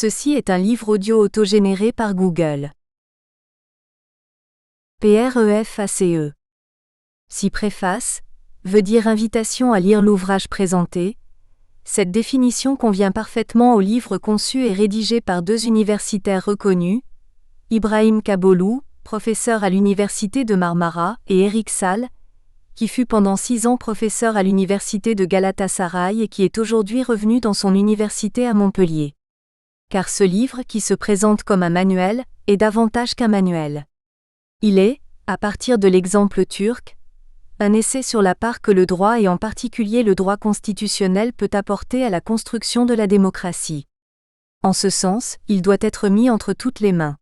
Ceci est un livre audio autogénéré par Google. PREFACE. Si préface veut dire invitation à lire l'ouvrage présenté, cette définition convient parfaitement au livre conçu et rédigé par deux universitaires reconnus, Ibrahim Kabolou, professeur à l'université de Marmara, et Eric Sall, qui fut pendant 6 ans professeur à l'université de Galatasaray et qui est aujourd'hui revenu dans son université à Montpellier. Car ce livre, qui se présente comme un manuel, est davantage qu'un manuel. Il est, à partir de l'exemple turc, un essai sur la part que le droit et en particulier le droit constitutionnel peut apporter à la construction de la démocratie. En ce sens, il doit être mis entre toutes les mains.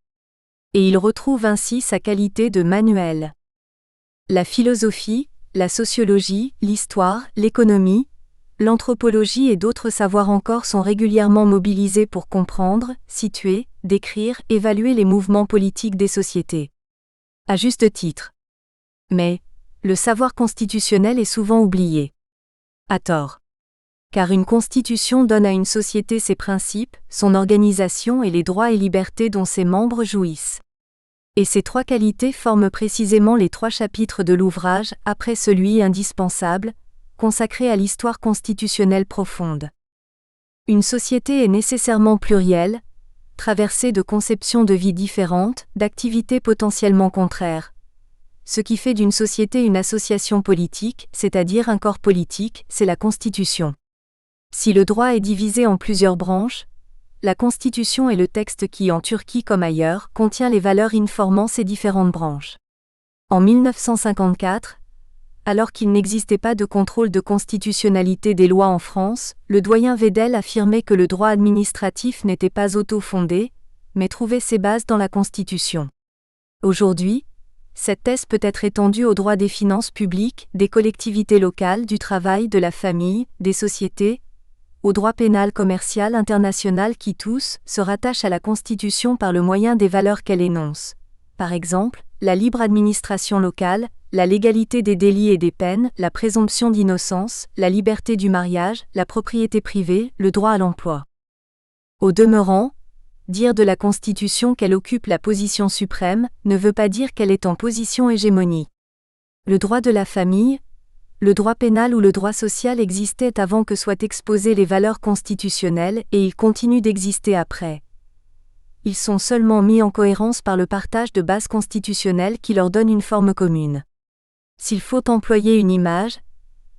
Et il retrouve ainsi sa qualité de manuel. La philosophie, la sociologie, l'histoire, l'économie, l'anthropologie et d'autres savoirs encore sont régulièrement mobilisés pour comprendre, situer, décrire, évaluer les mouvements politiques des sociétés. À juste titre. Mais, le savoir constitutionnel est souvent oublié. À tort. Car une constitution donne à une société ses principes, son organisation et les droits et libertés dont ses membres jouissent. Et ces 3 qualités forment précisément les 3 chapitres de l'ouvrage, après celui indispensable, consacré à l'histoire constitutionnelle profonde. Une société est nécessairement plurielle, traversée de conceptions de vie différentes, d'activités potentiellement contraires. Ce qui fait d'une société une association politique, c'est-à-dire un corps politique, c'est la Constitution. Si le droit est divisé en plusieurs branches, la Constitution est le texte qui, en Turquie comme ailleurs, contient les valeurs informant ces différentes branches. En 1954, alors qu'il n'existait pas de contrôle de constitutionnalité des lois en France, le doyen Vedel affirmait que le droit administratif n'était pas auto-fondé, mais trouvait ses bases dans la Constitution. Aujourd'hui, cette thèse peut être étendue au droit des finances publiques, des collectivités locales, du travail, de la famille, des sociétés, au droit pénal commercial international qui tous se rattachent à la Constitution par le moyen des valeurs qu'elle énonce. Par exemple, la libre administration locale, la légalité des délits et des peines, la présomption d'innocence, la liberté du mariage, la propriété privée, le droit à l'emploi. Au demeurant, dire de la Constitution qu'elle occupe la position suprême ne veut pas dire qu'elle est en position hégémonique. Le droit de la famille, le droit pénal ou le droit social existaient avant que soient exposées les valeurs constitutionnelles et ils continuent d'exister après. Ils sont seulement mis en cohérence par le partage de bases constitutionnelles qui leur donnent une forme commune. S'il faut employer une image,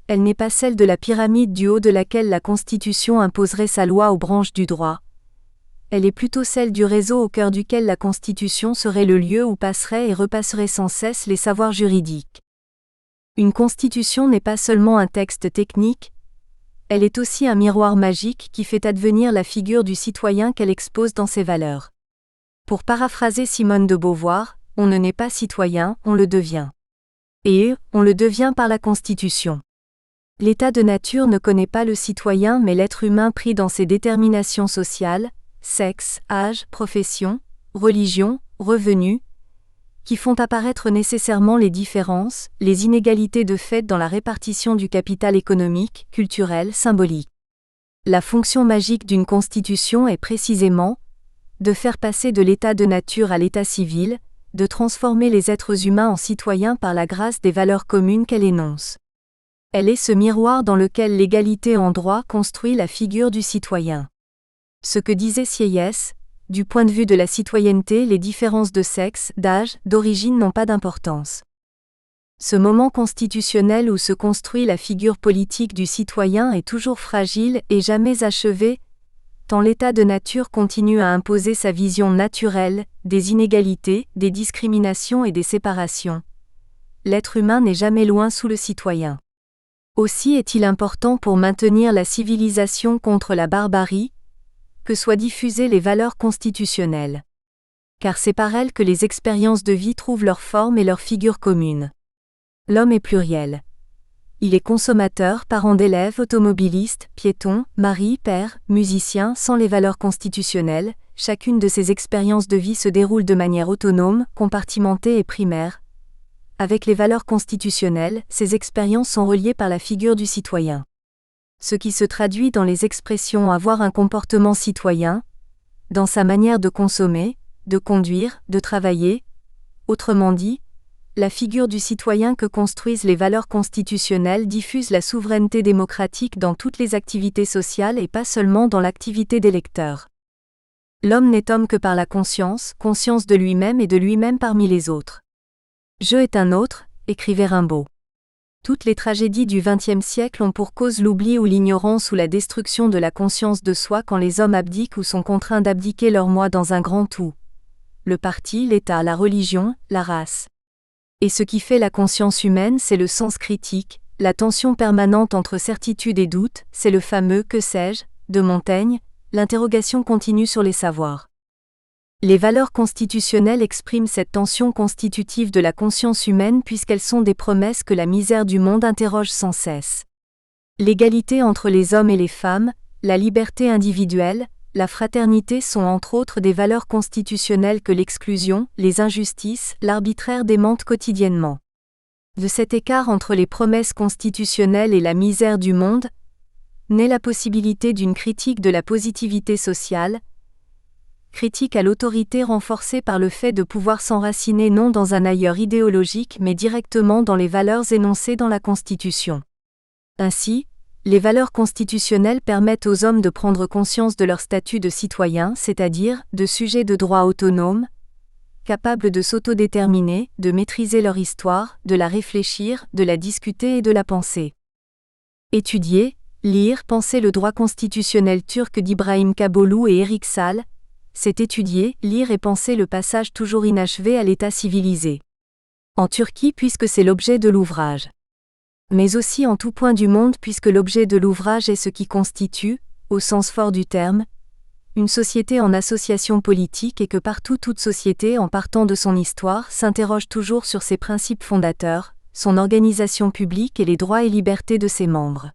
elle n'est pas celle de la pyramide du haut de laquelle la Constitution imposerait sa loi aux branches du droit. Elle est plutôt celle du réseau au cœur duquel la Constitution serait le lieu où passeraient et repasseraient sans cesse les savoirs juridiques. Une Constitution n'est pas seulement un texte technique, elle est aussi un miroir magique qui fait advenir la figure du citoyen qu'elle expose dans ses valeurs. Pour paraphraser Simone de Beauvoir, on ne naît pas citoyen, on le devient. Et on le devient par la Constitution. L'état de nature ne connaît pas le citoyen mais l'être humain pris dans ses déterminations sociales, sexe, âge, profession, religion, revenus, qui font apparaître nécessairement les différences, les inégalités de fait dans la répartition du capital économique, culturel, symbolique. La fonction magique d'une constitution est précisément de faire passer de l'état de nature à l'état civil, de transformer les êtres humains en citoyens par la grâce des valeurs communes qu'elle énonce. Elle est ce miroir dans lequel l'égalité en droit construit la figure du citoyen. Ce que disait Sieyès, du point de vue de la citoyenneté, les différences de sexe, d'âge, d'origine n'ont pas d'importance. Ce moment constitutionnel où se construit la figure politique du citoyen est toujours fragile et jamais achevé, tant l'état de nature continue à imposer sa vision naturelle, des inégalités, des discriminations et des séparations. L'être humain n'est jamais loin sous le citoyen. Aussi est-il important pour maintenir la civilisation contre la barbarie, que soient diffusées les valeurs constitutionnelles. Car c'est par elles que les expériences de vie trouvent leur forme et leur figure commune. L'homme est pluriel. Il est consommateur, parent d'élève, automobiliste, piéton, mari, père, musicien. Sans les valeurs constitutionnelles, chacune de ces expériences de vie se déroule de manière autonome, compartimentée et primaire. Avec les valeurs constitutionnelles, ces expériences sont reliées par la figure du citoyen. Ce qui se traduit dans les expressions avoir un comportement citoyen, dans sa manière de consommer, de conduire, de travailler. Autrement dit, la figure du citoyen que construisent les valeurs constitutionnelles diffuse la souveraineté démocratique dans toutes les activités sociales et pas seulement dans l'activité d'électeur. L'homme n'est homme que par la conscience de lui-même et de lui-même parmi les autres. Je est un autre, écrivait Rimbaud. Toutes les tragédies du XXe siècle ont pour cause l'oubli ou l'ignorance ou la destruction de la conscience de soi quand les hommes abdiquent ou sont contraints d'abdiquer leur moi dans un grand tout. Le parti, l'État, la religion, la race. Et ce qui fait la conscience humaine, c'est le sens critique, la tension permanente entre certitude et doute, c'est le fameux « que sais-je » de Montaigne, l'interrogation continue sur les savoirs. Les valeurs constitutionnelles expriment cette tension constitutive de la conscience humaine puisqu'elles sont des promesses que la misère du monde interroge sans cesse. L'égalité entre les hommes et les femmes, la liberté individuelle, la fraternité sont entre autres des valeurs constitutionnelles que l'exclusion, les injustices, l'arbitraire démentent quotidiennement. De cet écart entre les promesses constitutionnelles et la misère du monde, naît la possibilité d'une critique de la positivité sociale, critique à l'autorité renforcée par le fait de pouvoir s'enraciner non dans un ailleurs idéologique mais directement dans les valeurs énoncées dans la Constitution. Ainsi, les valeurs constitutionnelles permettent aux hommes de prendre conscience de leur statut de citoyen, c'est-à-dire de sujets de droit autonomes, capables de s'autodéterminer, de maîtriser leur histoire, de la réfléchir, de la discuter et de la penser. Étudier, lire, penser le droit constitutionnel turc d'Ibrahim Kaboğlu et Éric Salles, c'est étudier, lire et penser le passage toujours inachevé à l'état civilisé. En Turquie puisque c'est l'objet de l'ouvrage. Mais aussi en tout point du monde puisque l'objet de l'ouvrage est ce qui constitue, au sens fort du terme, une société en association politique et que partout toute société en partant de son histoire s'interroge toujours sur ses principes fondateurs, son organisation publique et les droits et libertés de ses membres.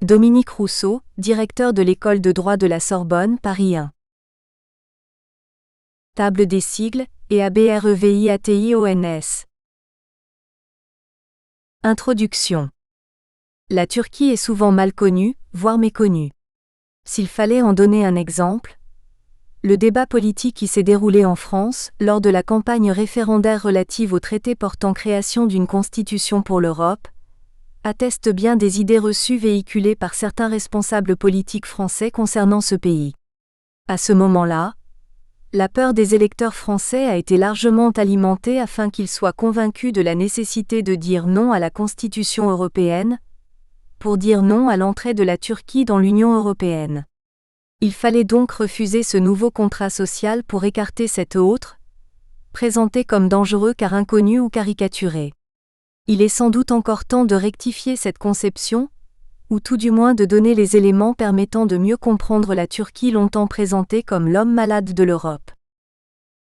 Dominique Rousseau, directeur de l'école de droit de la Sorbonne, Paris 1. Table des sigles, et ABREVIATIONS. Introduction. La Turquie est souvent mal connue, voire méconnue. S'il fallait en donner un exemple, le débat politique qui s'est déroulé en France, lors de la campagne référendaire relative au traité portant création d'une constitution pour l'Europe, atteste bien des idées reçues véhiculées par certains responsables politiques français concernant ce pays. À ce moment-là, la peur des électeurs français a été largement alimentée afin qu'ils soient convaincus de la nécessité de dire non à la Constitution européenne, pour dire non à l'entrée de la Turquie dans l'Union européenne. Il fallait donc refuser ce nouveau contrat social pour écarter cet autre, présenté comme dangereux car inconnu ou caricaturé. Il est sans doute encore temps de rectifier cette conception, ou tout du moins de donner les éléments permettant de mieux comprendre la Turquie longtemps présentée comme l'homme malade de l'Europe.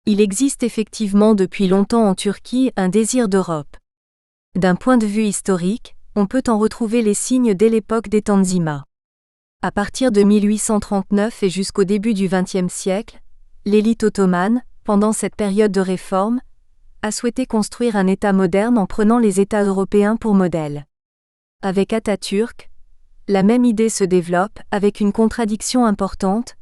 Il existe effectivement depuis longtemps en Turquie un désir d'Europe. D'un point de vue historique, on peut en retrouver les signes dès l'époque des Tanzimat. À partir de 1839 et jusqu'au début du XXe siècle, l'élite ottomane, pendant cette période de réforme, a souhaité construire un État moderne en prenant les États européens pour modèle. Avec Atatürk, la même idée se développe, avec une contradiction importante,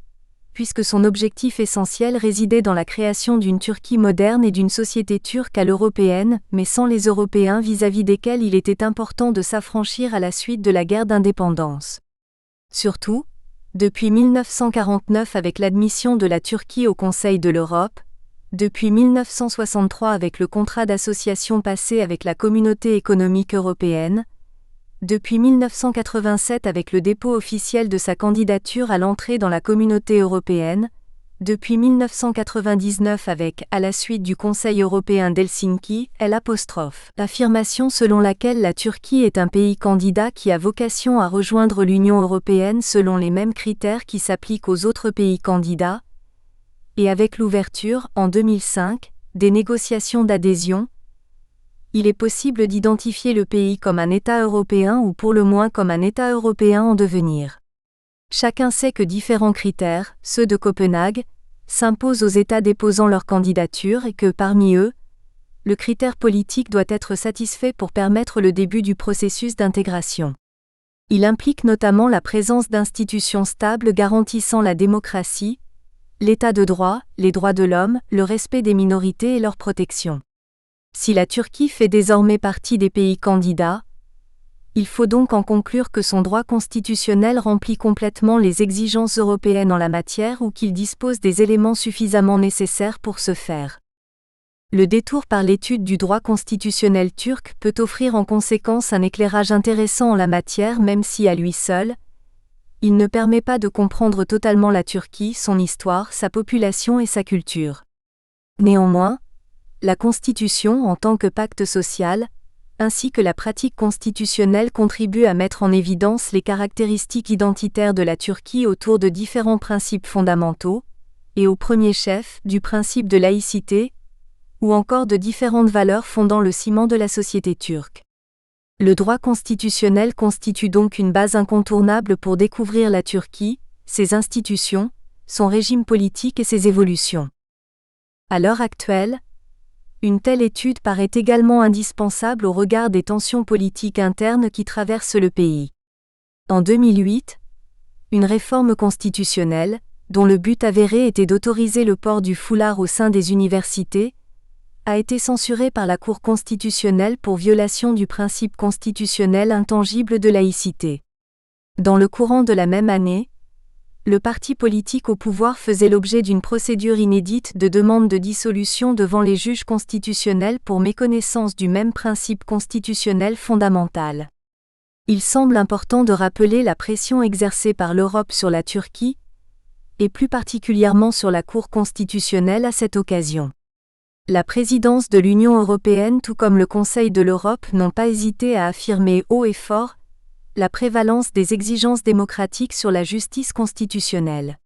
puisque son objectif essentiel résidait dans la création d'une Turquie moderne et d'une société turque à l'européenne, mais sans les Européens vis-à-vis desquels il était important de s'affranchir à la suite de la guerre d'indépendance. Surtout, depuis 1949 avec l'admission de la Turquie au Conseil de l'Europe, depuis 1963 avec le contrat d'association passé avec la Communauté économique européenne, depuis 1987 avec le dépôt officiel de sa candidature à l'entrée dans la Communauté européenne, depuis 1999 avec, à la suite du Conseil européen d'Helsinki, l'affirmation selon laquelle la Turquie est un pays candidat qui a vocation à rejoindre l'Union européenne selon les mêmes critères qui s'appliquent aux autres pays candidats, et avec l'ouverture, en 2005, des négociations d'adhésion, il est possible d'identifier le pays comme un État européen ou pour le moins comme un État européen en devenir. Chacun sait que différents critères, ceux de Copenhague, s'imposent aux États déposant leur candidature et que, parmi eux, le critère politique doit être satisfait pour permettre le début du processus d'intégration. Il implique notamment la présence d'institutions stables garantissant la démocratie, l'état de droit, les droits de l'homme, le respect des minorités et leur protection. Si la Turquie fait désormais partie des pays candidats, il faut donc en conclure que son droit constitutionnel remplit complètement les exigences européennes en la matière ou qu'il dispose des éléments suffisamment nécessaires pour ce faire. Le détour par l'étude du droit constitutionnel turc peut offrir en conséquence un éclairage intéressant en la matière même si à lui seul, il ne permet pas de comprendre totalement la Turquie, son histoire, sa population et sa culture. Néanmoins, la Constitution en tant que pacte social, ainsi que la pratique constitutionnelle contribuent à mettre en évidence les caractéristiques identitaires de la Turquie autour de différents principes fondamentaux, et au premier chef, du principe de laïcité, ou encore de différentes valeurs fondant le ciment de la société turque. Le droit constitutionnel constitue donc une base incontournable pour découvrir la Turquie, ses institutions, son régime politique et ses évolutions. À l'heure actuelle, une telle étude paraît également indispensable au regard des tensions politiques internes qui traversent le pays. En 2008, une réforme constitutionnelle, dont le but avéré était d'autoriser le port du foulard au sein des universités, a été censurée par la Cour constitutionnelle pour violation du principe constitutionnel intangible de laïcité. Dans le courant de la même année, le parti politique au pouvoir faisait l'objet d'une procédure inédite de demande de dissolution devant les juges constitutionnels pour méconnaissance du même principe constitutionnel fondamental. Il semble important de rappeler la pression exercée par l'Europe sur la Turquie, et plus particulièrement sur la Cour constitutionnelle à cette occasion. La présidence de l'Union européenne tout comme le Conseil de l'Europe n'ont pas hésité à affirmer haut et fort la prévalence des exigences démocratiques sur la justice constitutionnelle.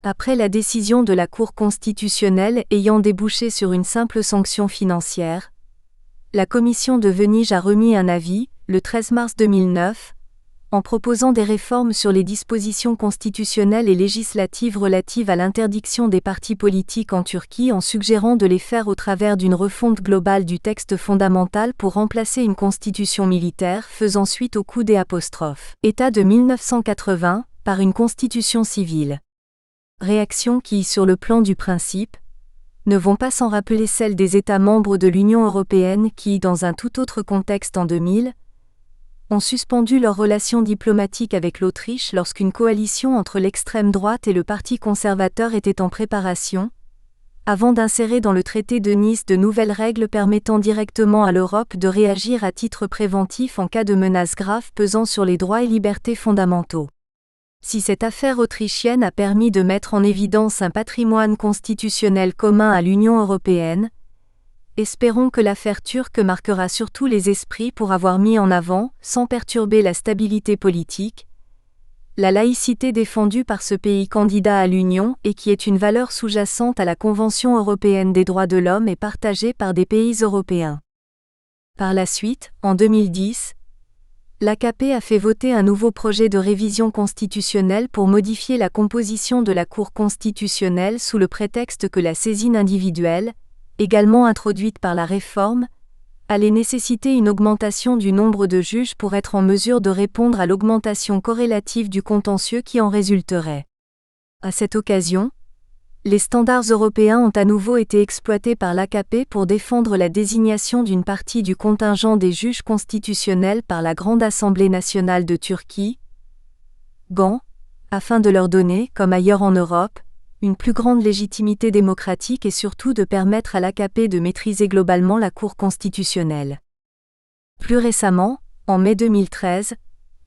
Après la décision de la Cour constitutionnelle ayant débouché sur une simple sanction financière, la Commission de Venise a remis un avis, le 13 mars 2009, en proposant des réformes sur les dispositions constitutionnelles et législatives relatives à l'interdiction des partis politiques en Turquie en suggérant de les faire au travers d'une refonte globale du texte fondamental pour remplacer une constitution militaire faisant suite au coup d'État de 1980 par une constitution civile. Réactions qui, sur le plan du principe, ne vont pas sans rappeler celles des États membres de l'Union européenne qui, dans un tout autre contexte en 2000, ont suspendu leurs relations diplomatiques avec l'Autriche lorsqu'une coalition entre l'extrême droite et le Parti conservateur était en préparation, avant d'insérer dans le traité de Nice de nouvelles règles permettant directement à l'Europe de réagir à titre préventif en cas de menaces graves pesant sur les droits et libertés fondamentaux. Si cette affaire autrichienne a permis de mettre en évidence un patrimoine constitutionnel commun à l'Union européenne, espérons que l'affaire turque marquera surtout les esprits pour avoir mis en avant, sans perturber la stabilité politique, la laïcité défendue par ce pays candidat à l'Union et qui est une valeur sous-jacente à la Convention européenne des droits de l'homme et partagée par des pays européens. Par la suite, en 2010, l'AKP a fait voter un nouveau projet de révision constitutionnelle pour modifier la composition de la Cour constitutionnelle sous le prétexte que la saisine individuelle, également introduite par la réforme, allait nécessiter une augmentation du nombre de juges pour être en mesure de répondre à l'augmentation corrélative du contentieux qui en résulterait. À cette occasion, les standards européens ont à nouveau été exploités par l'AKP pour défendre la désignation d'une partie du contingent des juges constitutionnels par la Grande Assemblée nationale de Turquie, GAN, afin de leur donner, comme ailleurs en Europe, une plus grande légitimité démocratique et surtout de permettre à l'AKP de maîtriser globalement la Cour constitutionnelle. Plus récemment, en mai 2013,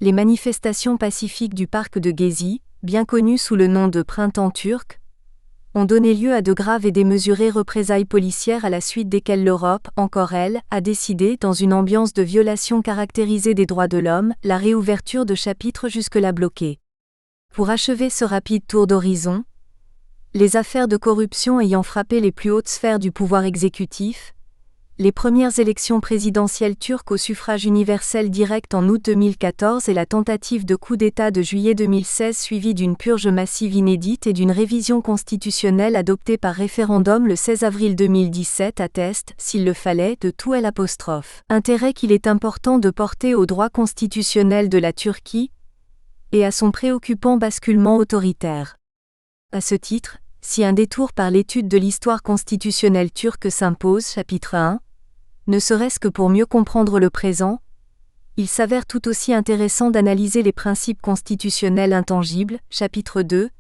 les manifestations pacifiques du parc de Gezi, bien connues sous le nom de Printemps turc, ont donné lieu à de graves et démesurées représailles policières à la suite desquelles l'Europe, encore elle, a décidé, dans une ambiance de violation caractérisée des droits de l'homme, la réouverture de chapitres jusque-là bloqués. Pour achever ce rapide tour d'horizon, les affaires de corruption ayant frappé les plus hautes sphères du pouvoir exécutif, les premières élections présidentielles turques au suffrage universel direct en août 2014 et la tentative de coup d'État de juillet 2016 suivie d'une purge massive inédite et d'une révision constitutionnelle adoptée par référendum le 16 avril 2017 attestent, s'il le fallait, de tout intérêt qu'il est important de porter au droit constitutionnel de la Turquie et à son préoccupant basculement autoritaire. À ce titre, si un détour par l'étude de l'histoire constitutionnelle turque s'impose, chapitre 1, ne serait-ce que pour mieux comprendre le présent, il s'avère tout aussi intéressant d'analyser les principes constitutionnels intangibles, chapitre 2,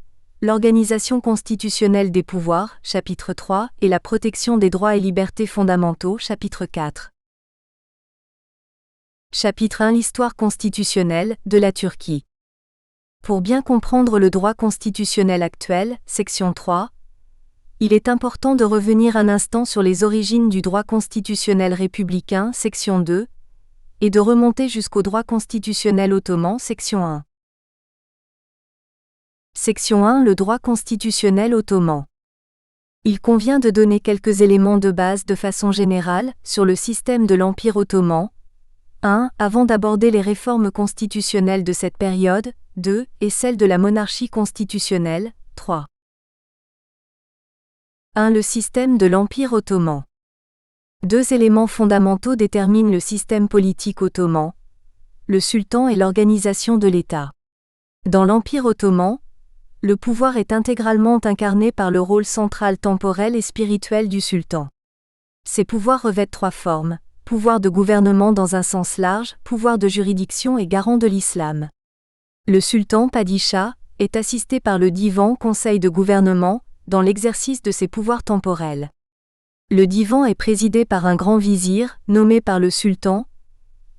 l'organisation constitutionnelle des pouvoirs, chapitre 3, et la protection des droits et libertés fondamentaux, chapitre 4. Chapitre 1 L'histoire constitutionnelle de la Turquie. Pour bien comprendre le droit constitutionnel actuel, section 3, il est important de revenir un instant sur les origines du droit constitutionnel républicain, section 2, et de remonter jusqu'au droit constitutionnel ottoman, section 1. Section 1 Le droit constitutionnel ottoman. Il convient de donner quelques éléments de base de façon générale sur le système de l'Empire ottoman. 1. Avant d'aborder les réformes constitutionnelles de cette période, 2. Et celle de la monarchie constitutionnelle, 3. 1. Le système de l'Empire ottoman. Deux éléments fondamentaux déterminent le système politique ottoman, le sultan et l'organisation de l'État. Dans l'Empire ottoman, le pouvoir est intégralement incarné par le rôle central temporel et spirituel du sultan. Ces pouvoirs revêtent trois formes: pouvoir de gouvernement dans un sens large, pouvoir de juridiction et garant de l'islam. Le sultan Padishah est assisté par le divan, conseil de gouvernement, dans l'exercice de ses pouvoirs temporels. Le divan est présidé par un grand vizir, nommé par le sultan,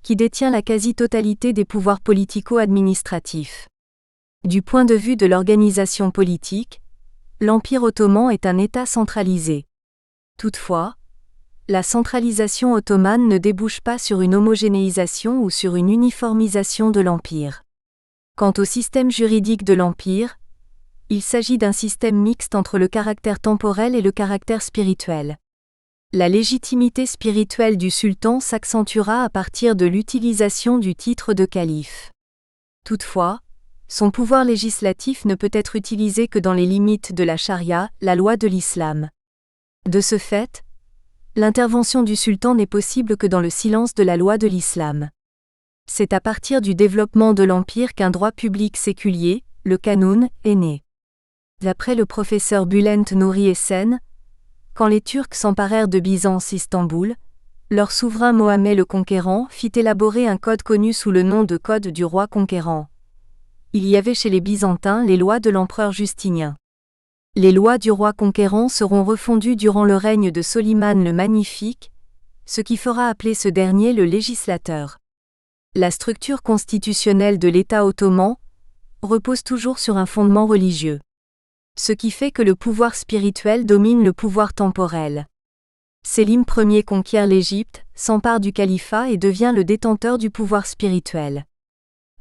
qui détient la quasi-totalité des pouvoirs politico-administratifs. Du point de vue de l'organisation politique, l'Empire ottoman est un État centralisé. Toutefois, la centralisation ottomane ne débouche pas sur une homogénéisation ou sur une uniformisation de l'Empire. Quant au système juridique de l'Empire, il s'agit d'un système mixte entre le caractère temporel et le caractère spirituel. La légitimité spirituelle du sultan s'accentuera à partir de l'utilisation du titre de calife. Toutefois, son pouvoir législatif ne peut être utilisé que dans les limites de la charia, la loi de l'islam. De ce fait, l'intervention du sultan n'est possible que dans le silence de la loi de l'islam. C'est à partir du développement de l'Empire qu'un droit public séculier, le Kanun, est né. D'après le professeur Bülent Nuri Esen, quand les Turcs s'emparèrent de Byzance-Istanbul, leur souverain Mohamed le Conquérant fit élaborer un code connu sous le nom de Code du roi conquérant. Il y avait chez les Byzantins les lois de l'empereur Justinien. Les lois du roi conquérant seront refondues durant le règne de Soliman le Magnifique, ce qui fera appeler ce dernier le législateur. La structure constitutionnelle de l'État ottoman repose toujours sur un fondement religieux. Ce qui fait que le pouvoir spirituel domine le pouvoir temporel. Sélim Ier conquiert l'Égypte, s'empare du califat et devient le détenteur du pouvoir spirituel.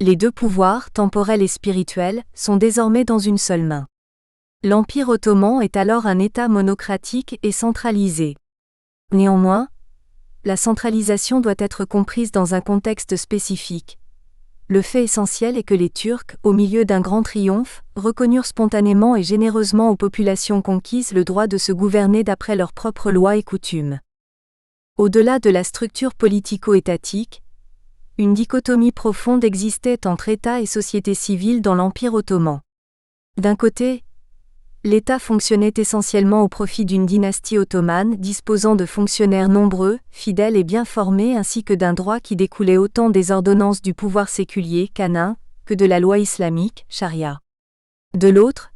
Les deux pouvoirs, temporel et spirituel, sont désormais dans une seule main. L'Empire ottoman est alors un État monocratique et centralisé. Néanmoins, la centralisation doit être comprise dans un contexte spécifique. Le fait essentiel est que les Turcs, au milieu d'un grand triomphe, reconnurent spontanément et généreusement aux populations conquises le droit de se gouverner d'après leurs propres lois et coutumes. Au-delà de la structure politico-étatique, une dichotomie profonde existait entre État et société civile dans l'Empire ottoman. D'un côté, l'État fonctionnait essentiellement au profit d'une dynastie ottomane disposant de fonctionnaires nombreux, fidèles et bien formés ainsi que d'un droit qui découlait autant des ordonnances du pouvoir séculier, canin, que de la loi islamique, charia. De l'autre,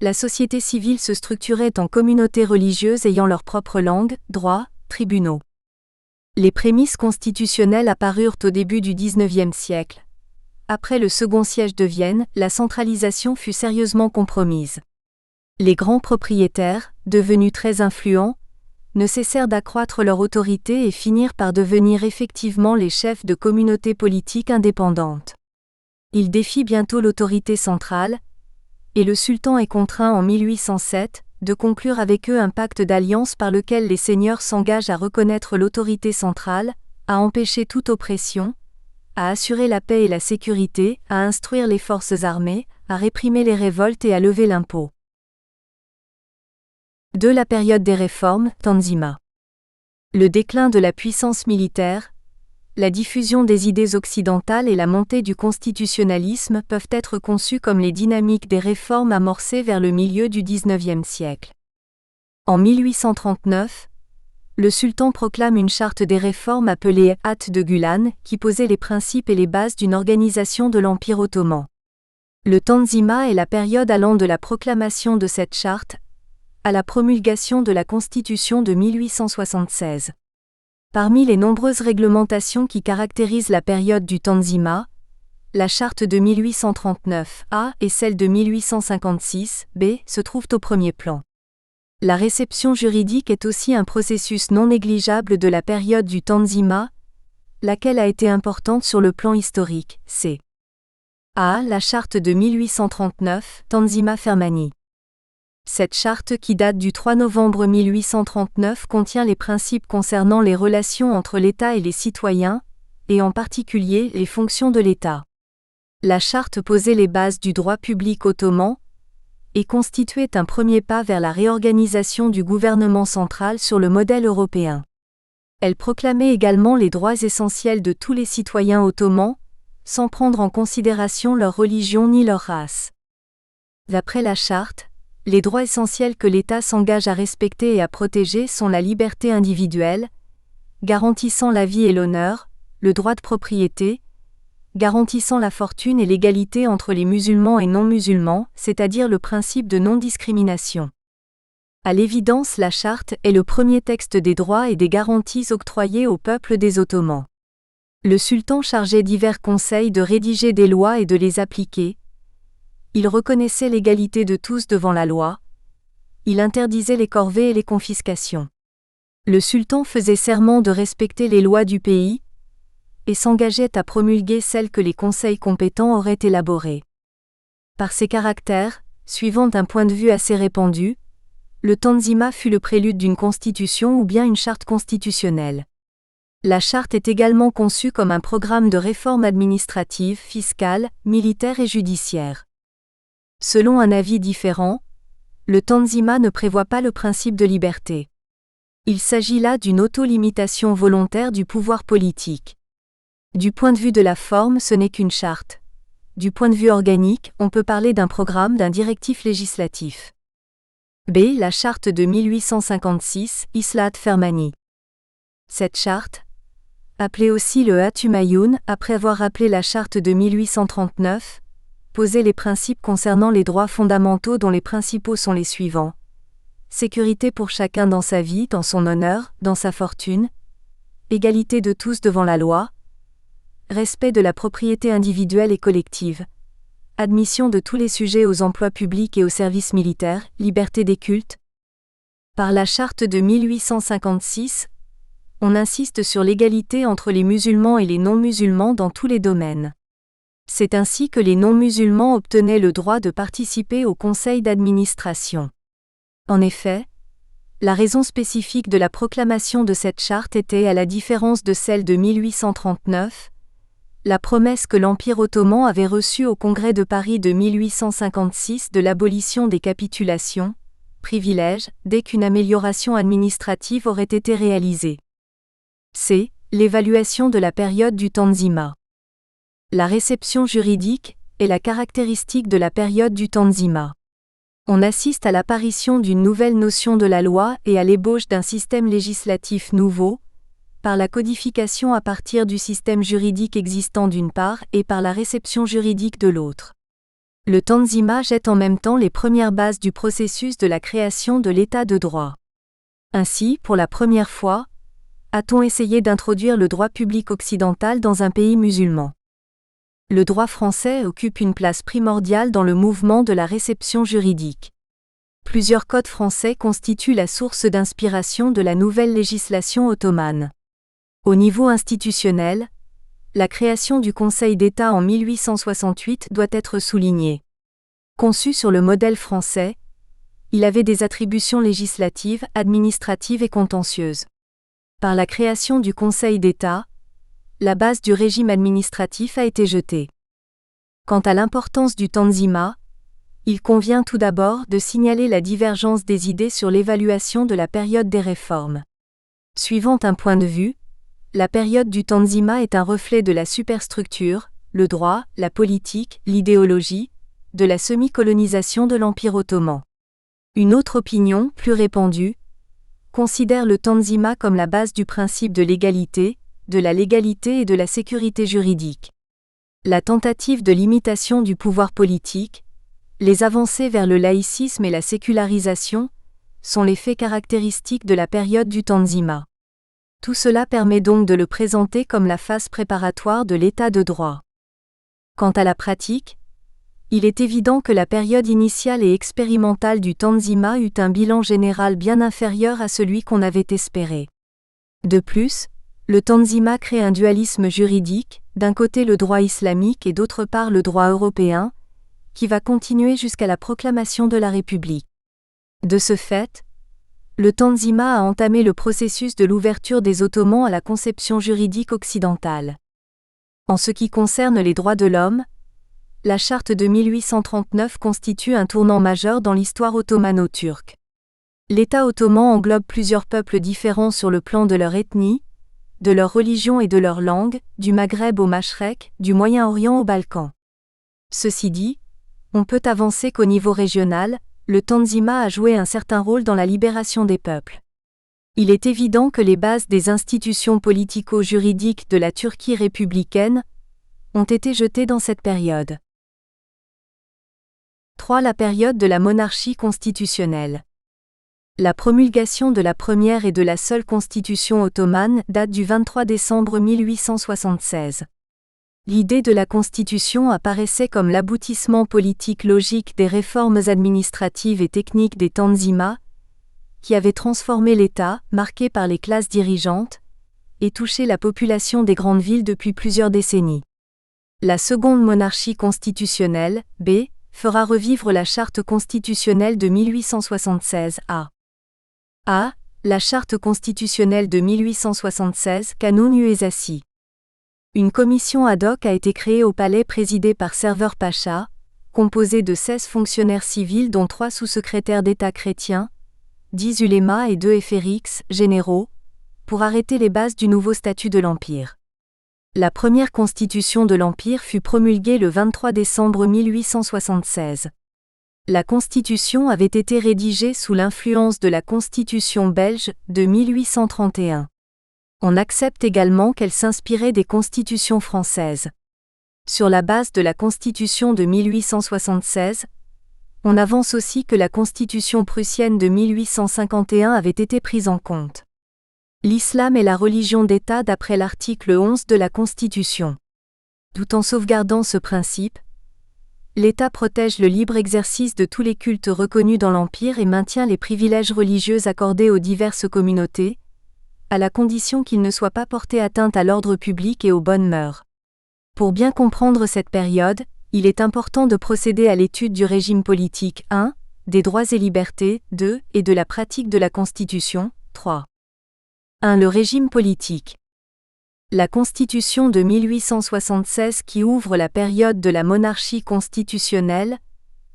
la société civile se structurait en communautés religieuses ayant leur propre langue, droits, tribunaux. Les prémices constitutionnelles apparurent au début du XIXe siècle. Après le second siège de Vienne, la centralisation fut sérieusement compromise. Les grands propriétaires, devenus très influents, ne cessèrent d'accroître leur autorité et finirent par devenir effectivement les chefs de communautés politiques indépendantes. Ils défient bientôt l'autorité centrale, et le sultan est contraint en 1807 de conclure avec eux un pacte d'alliance par lequel les seigneurs s'engagent à reconnaître l'autorité centrale, à empêcher toute oppression, à assurer la paix et la sécurité, à instruire les forces armées, à réprimer les révoltes et à lever l'impôt. De la période des réformes, Tanzimat. Le déclin de la puissance militaire, la diffusion des idées occidentales et la montée du constitutionnalisme peuvent être conçues comme les dynamiques des réformes amorcées vers le milieu du XIXe siècle. En 1839, le sultan proclame une charte des réformes appelée Hâte de Gülan, qui posait les principes et les bases d'une organisation de l'Empire ottoman. Le Tanzimat est la période allant de la proclamation de cette charte à la promulgation de la Constitution de 1876. Parmi les nombreuses réglementations qui caractérisent la période du Tanzimat, la charte de 1839 A et celle de 1856 B se trouvent au premier plan. La réception juridique est aussi un processus non négligeable de la période du Tanzimat, laquelle a été importante sur le plan historique. C. A. La charte de 1839, Tanzimat Fermanagh. Cette charte qui date du 3 novembre 1839 contient les principes concernant les relations entre l'État et les citoyens, et en particulier les fonctions de l'État. La charte posait les bases du droit public ottoman, et constituait un premier pas vers la réorganisation du gouvernement central sur le modèle européen. Elle proclamait également les droits essentiels de tous les citoyens ottomans, sans prendre en considération leur religion ni leur race. D'après la charte, les droits essentiels que l'État s'engage à respecter et à protéger sont la liberté individuelle, garantissant la vie et l'honneur, le droit de propriété, garantissant la fortune et l'égalité entre les musulmans et non-musulmans, c'est-à-dire le principe de non-discrimination. À l'évidence, la charte est le premier texte des droits et des garanties octroyés au peuple des Ottomans. Le sultan chargeait divers conseils de rédiger des lois et de les appliquer. Il reconnaissait l'égalité de tous devant la loi. Il interdisait les corvées et les confiscations. Le sultan faisait serment de respecter les lois du pays, et s'engageait à promulguer celles que les conseils compétents auraient élaborées. Par ses caractères, suivant un point de vue assez répandu, le Tanzimat fut le prélude d'une constitution ou bien une charte constitutionnelle. La charte est également conçue comme un programme de réforme administrative, fiscale, militaire et judiciaire. Selon un avis différent, le Tanzimat ne prévoit pas le principe de liberté. Il s'agit là d'une auto-limitation volontaire du pouvoir politique. Du point de vue de la forme, ce n'est qu'une charte. Du point de vue organique, on peut parler d'un programme, d'un directif législatif. B. La charte de 1856, Islahat Fermanagh. Cette charte, appelée aussi le Hâte Humayun, après avoir rappelé la charte de 1839, posait les principes concernant les droits fondamentaux dont les principaux sont les suivants. Sécurité pour chacun dans sa vie, dans son honneur, dans sa fortune. Égalité de tous devant la loi. Respect de la propriété individuelle et collective. Admission de tous les sujets aux emplois publics et aux services militaires, liberté des cultes. Par la charte de 1856, on insiste sur l'égalité entre les musulmans et les non-musulmans dans tous les domaines. C'est ainsi que les non-musulmans obtenaient le droit de participer au conseil d'administration. En effet, la raison spécifique de la proclamation de cette charte était, à la différence de celle de 1839, la promesse que l'Empire ottoman avait reçue au Congrès de Paris de 1856 de l'abolition des capitulations, privilèges, dès qu'une amélioration administrative aurait été réalisée. C. L'évaluation de la période du Tanzimat. La réception juridique est la caractéristique de la période du Tanzimat. On assiste à l'apparition d'une nouvelle notion de la loi et à l'ébauche d'un système législatif nouveau, par la codification à partir du système juridique existant d'une part et par la réception juridique de l'autre. Le Tanzimat jette en même temps les premières bases du processus de la création de l'État de droit. Ainsi, pour la première fois, a-t-on essayé d'introduire le droit public occidental dans un pays musulman. Le droit français occupe une place primordiale dans le mouvement de la réception juridique. Plusieurs codes français constituent la source d'inspiration de la nouvelle législation ottomane. Au niveau institutionnel, la création du Conseil d'État en 1868 doit être soulignée. Conçu sur le modèle français, il avait des attributions législatives, administratives et contentieuses. Par la création du Conseil d'État, la base du régime administratif a été jetée. Quant à l'importance du Tanzimat, il convient tout d'abord de signaler la divergence des idées sur l'évaluation de la période des réformes. Suivant un point de vue, la période du Tanzimat est un reflet de la superstructure, le droit, la politique, l'idéologie, de la semi-colonisation de l'Empire ottoman. Une autre opinion, plus répandue, considère le Tanzimat comme la base du principe de l'égalité, de la légalité et de la sécurité juridique. La tentative de limitation du pouvoir politique, les avancées vers le laïcisme et la sécularisation, sont les faits caractéristiques de la période du Tanzimat. Tout cela permet donc de le présenter comme la phase préparatoire de l'état de droit. Quant à la pratique, il est évident que la période initiale et expérimentale du Tanzimat eut un bilan général bien inférieur à celui qu'on avait espéré. De plus, le Tanzimat crée un dualisme juridique, d'un côté le droit islamique et d'autre part le droit européen, qui va continuer jusqu'à la proclamation de la République. De ce fait, le Tanzimat a entamé le processus de l'ouverture des Ottomans à la conception juridique occidentale. En ce qui concerne les droits de l'homme, la charte de 1839 constitue un tournant majeur dans l'histoire ottomano-turque. L'État ottoman englobe plusieurs peuples différents sur le plan de leur ethnie, de leur religion et de leur langue, du Maghreb au Machrek, du Moyen-Orient aux Balkans. Ceci dit, on peut avancer qu'au niveau régional, le Tanzimat a joué un certain rôle dans la libération des peuples. Il est évident que les bases des institutions politico-juridiques de la Turquie républicaine ont été jetées dans cette période. 3. La période de la monarchie constitutionnelle. La promulgation de la première et de la seule constitution ottomane date du 23 décembre 1876. L'idée de la constitution apparaissait comme l'aboutissement politique logique des réformes administratives et techniques des Tanzimat, qui avaient transformé l'État, marqué par les classes dirigeantes, et touché la population des grandes villes depuis plusieurs décennies. La seconde monarchie constitutionnelle, B, fera revivre la charte constitutionnelle de 1876 A. La charte constitutionnelle de 1876 Kanun Uesasi. Une commission ad hoc a été créée au palais présidée par Server Pacha, composée de 16 fonctionnaires civils dont 3 sous-secrétaires d'État chrétiens, 10 ulémas et 2 éphérix, généraux, pour arrêter les bases du nouveau statut de l'Empire. La première constitution de l'Empire fut promulguée le 23 décembre 1876. La constitution avait été rédigée sous l'influence de la constitution belge de 1831. On accepte également qu'elle s'inspirait des constitutions françaises. Sur la base de la constitution de 1876, on avance aussi que la constitution prussienne de 1851 avait été prise en compte. L'islam est la religion d'État d'après l'article 11 de la Constitution. Tout en sauvegardant ce principe, l'État protège le libre exercice de tous les cultes reconnus dans l'Empire et maintient les privilèges religieux accordés aux diverses communautés, à la condition qu'ils ne soient pas portés atteinte à l'ordre public et aux bonnes mœurs. Pour bien comprendre cette période, il est important de procéder à l'étude du régime politique 1, des droits et libertés 2 et de la pratique de la Constitution 3. 1. Le régime politique. La Constitution de 1876 qui ouvre la période de la monarchie constitutionnelle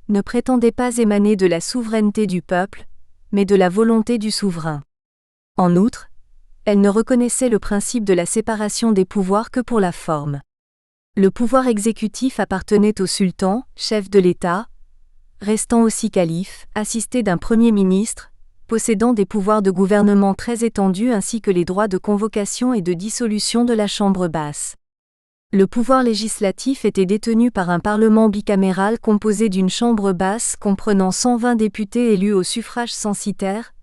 ne prétendait pas émaner de la souveraineté du peuple, mais de la volonté du souverain. En outre, elle ne reconnaissait le principe de la séparation des pouvoirs que pour la forme. Le pouvoir exécutif appartenait au sultan, chef de l'État, restant aussi calife, assisté d'un premier ministre, possédant des pouvoirs de gouvernement très étendus ainsi que les droits de convocation et de dissolution de la Chambre basse. Le pouvoir législatif était détenu par un parlement bicaméral composé d'une Chambre basse comprenant 120 députés élus au suffrage censitaire,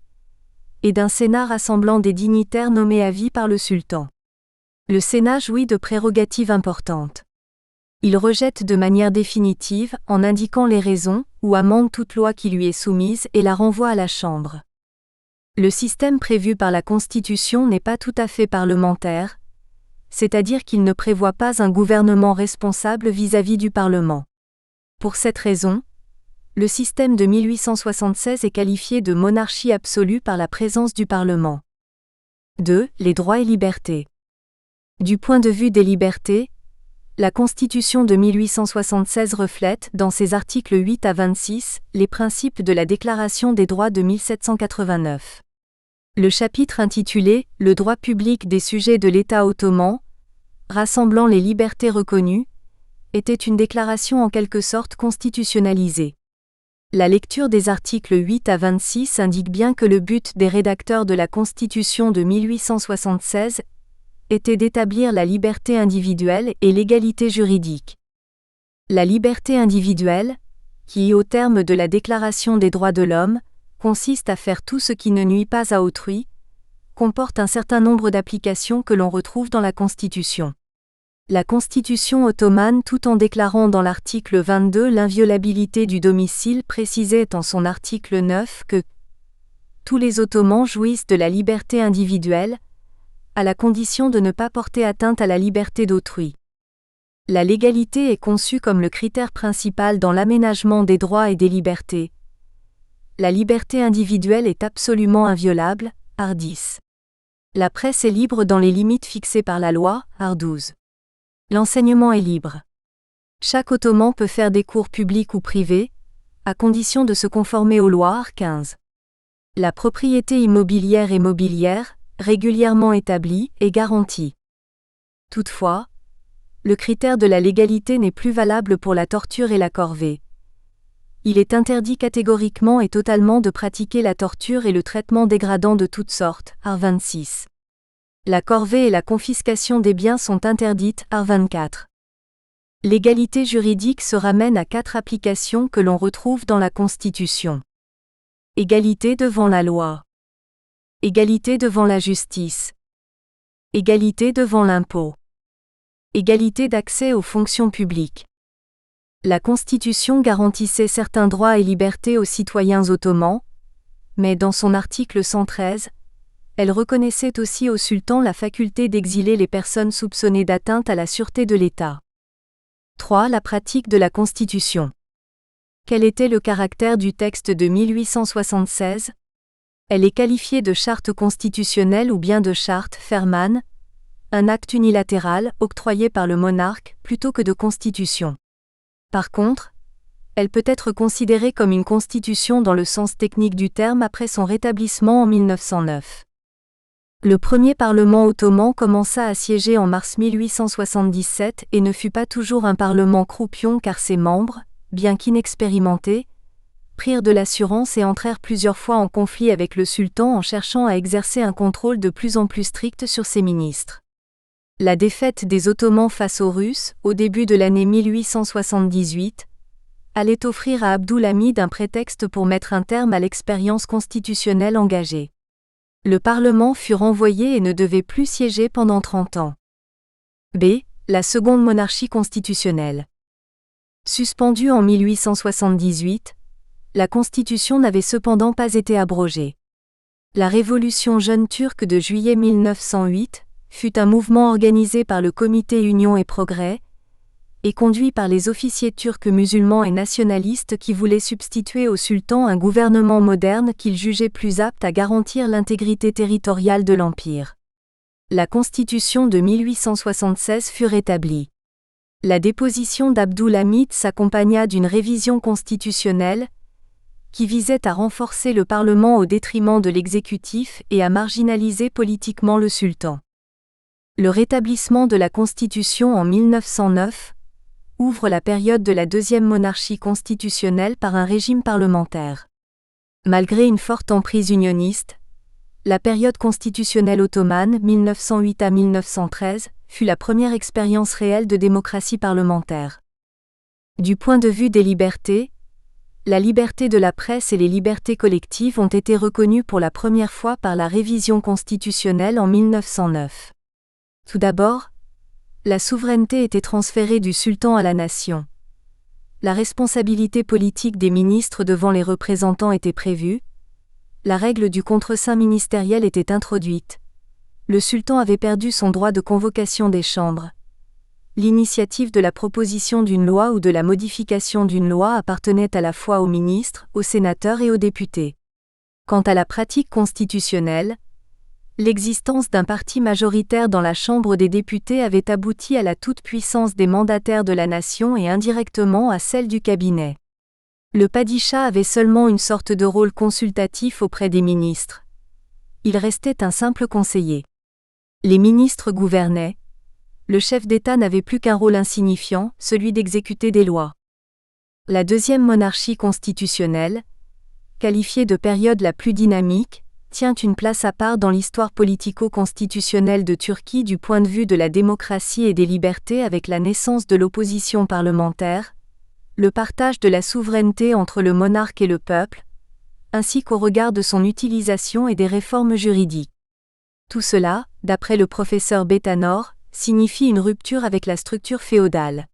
et d'un Sénat rassemblant des dignitaires nommés à vie par le sultan. Le Sénat jouit de prérogatives importantes. Il rejette de manière définitive, en indiquant les raisons, ou amende toute loi qui lui est soumise et la renvoie à la Chambre. Le système prévu par la Constitution n'est pas tout à fait parlementaire, c'est-à-dire qu'il ne prévoit pas un gouvernement responsable vis-à-vis du Parlement. Pour cette raison, le système de 1876 est qualifié de monarchie absolue par la présence du Parlement. 2. Les droits et libertés. Du point de vue des libertés, la Constitution de 1876 reflète, dans ses articles 8 à 26, les principes de la Déclaration des droits de 1789. Le chapitre intitulé « Le droit public des sujets de l'État ottoman », rassemblant les libertés reconnues, était une déclaration en quelque sorte constitutionnalisée. La lecture des articles 8 à 26 indique bien que le but des rédacteurs de la Constitution de 1876 était d'établir la liberté individuelle et l'égalité juridique. La liberté individuelle, qui, au terme de la Déclaration des droits de l'homme, consiste à faire tout ce qui ne nuit pas à autrui, comporte un certain nombre d'applications que l'on retrouve dans la Constitution. La Constitution ottomane, tout en déclarant dans l'article 22 l'inviolabilité du domicile, précisait en son article 9 que tous les Ottomans jouissent de la liberté individuelle, à la condition de ne pas porter atteinte à la liberté d'autrui. La légalité est conçue comme le critère principal dans l'aménagement des droits et des libertés. La liberté individuelle est absolument inviolable, art. 10. La presse est libre dans les limites fixées par la loi, art. 12. L'enseignement est libre. Chaque Ottoman peut faire des cours publics ou privés, à condition de se conformer aux lois, art. 15. La propriété immobilière et mobilière, régulièrement établie, est garantie. Toutefois, le critère de la légalité n'est plus valable pour la torture et la corvée. Il est interdit catégoriquement et totalement de pratiquer la torture et le traitement dégradant de toutes sortes, art. 26. La corvée et la confiscation des biens sont interdites, art. 24. L'égalité juridique se ramène à 4 applications que l'on retrouve dans la Constitution. Égalité devant la loi. Égalité devant la justice. Égalité devant l'impôt. Égalité d'accès aux fonctions publiques. La Constitution garantissait certains droits et libertés aux citoyens ottomans, mais dans son article 113, elle reconnaissait aussi au sultan la faculté d'exiler les personnes soupçonnées d'atteinte à la sûreté de l'État. 3. La pratique de la Constitution. Quel était le caractère du texte de 1876 ? Elle est qualifiée de charte constitutionnelle ou bien de charte Ferman, un acte unilatéral octroyé par le monarque plutôt que de constitution. Par contre, elle peut être considérée comme une constitution dans le sens technique du terme après son rétablissement en 1909. Le premier parlement ottoman commença à siéger en mars 1877 et ne fut pas toujours un parlement croupion car ses membres, bien qu'inexpérimentés, prirent de l'assurance et entrèrent plusieurs fois en conflit avec le sultan en cherchant à exercer un contrôle de plus en plus strict sur ses ministres. La défaite des Ottomans face aux Russes, au début de l'année 1878, allait offrir à Abdulhamid un prétexte pour mettre un terme à l'expérience constitutionnelle engagée. Le Parlement fut renvoyé et ne devait plus siéger pendant 30 ans. B. La seconde monarchie constitutionnelle. Suspendue en 1878, la Constitution n'avait cependant pas été abrogée. La révolution jeune turque de juillet 1908 fut un mouvement organisé par le Comité Union et Progrès, et conduit par les officiers turcs musulmans et nationalistes qui voulaient substituer au sultan un gouvernement moderne qu'ils jugeaient plus apte à garantir l'intégrité territoriale de l'Empire. La Constitution de 1876 fut rétablie. La déposition d'Abdulhamid s'accompagna d'une révision constitutionnelle qui visait à renforcer le Parlement au détriment de l'exécutif et à marginaliser politiquement le sultan. Le rétablissement de la Constitution en 1909 ouvre la période de la deuxième monarchie constitutionnelle par un régime parlementaire. Malgré une forte emprise unioniste, la période constitutionnelle ottomane 1908 à 1913 fut la première expérience réelle de démocratie parlementaire. Du point de vue des libertés, la liberté de la presse et les libertés collectives ont été reconnues pour la première fois par la révision constitutionnelle en 1909. Tout d'abord, la souveraineté était transférée du sultan à la nation. La responsabilité politique des ministres devant les représentants était prévue. La règle du contre-seing ministériel était introduite. Le sultan avait perdu son droit de convocation des chambres. L'initiative de la proposition d'une loi ou de la modification d'une loi appartenait à la fois aux ministres, aux sénateurs et aux députés. Quant à la pratique constitutionnelle, l'existence d'un parti majoritaire dans la Chambre des députés avait abouti à la toute-puissance des mandataires de la nation et indirectement à celle du cabinet. Le padishah avait seulement une sorte de rôle consultatif auprès des ministres. Il restait un simple conseiller. Les ministres gouvernaient. Le chef d'État n'avait plus qu'un rôle insignifiant, celui d'exécuter des lois. La deuxième monarchie constitutionnelle, qualifiée de période la plus dynamique, tient une place à part dans l'histoire politico-constitutionnelle de Turquie du point de vue de la démocratie et des libertés avec la naissance de l'opposition parlementaire, le partage de la souveraineté entre le monarque et le peuple, ainsi qu'au regard de son utilisation et des réformes juridiques. Tout cela, d'après le professeur Betanor, signifie une rupture avec la structure féodale.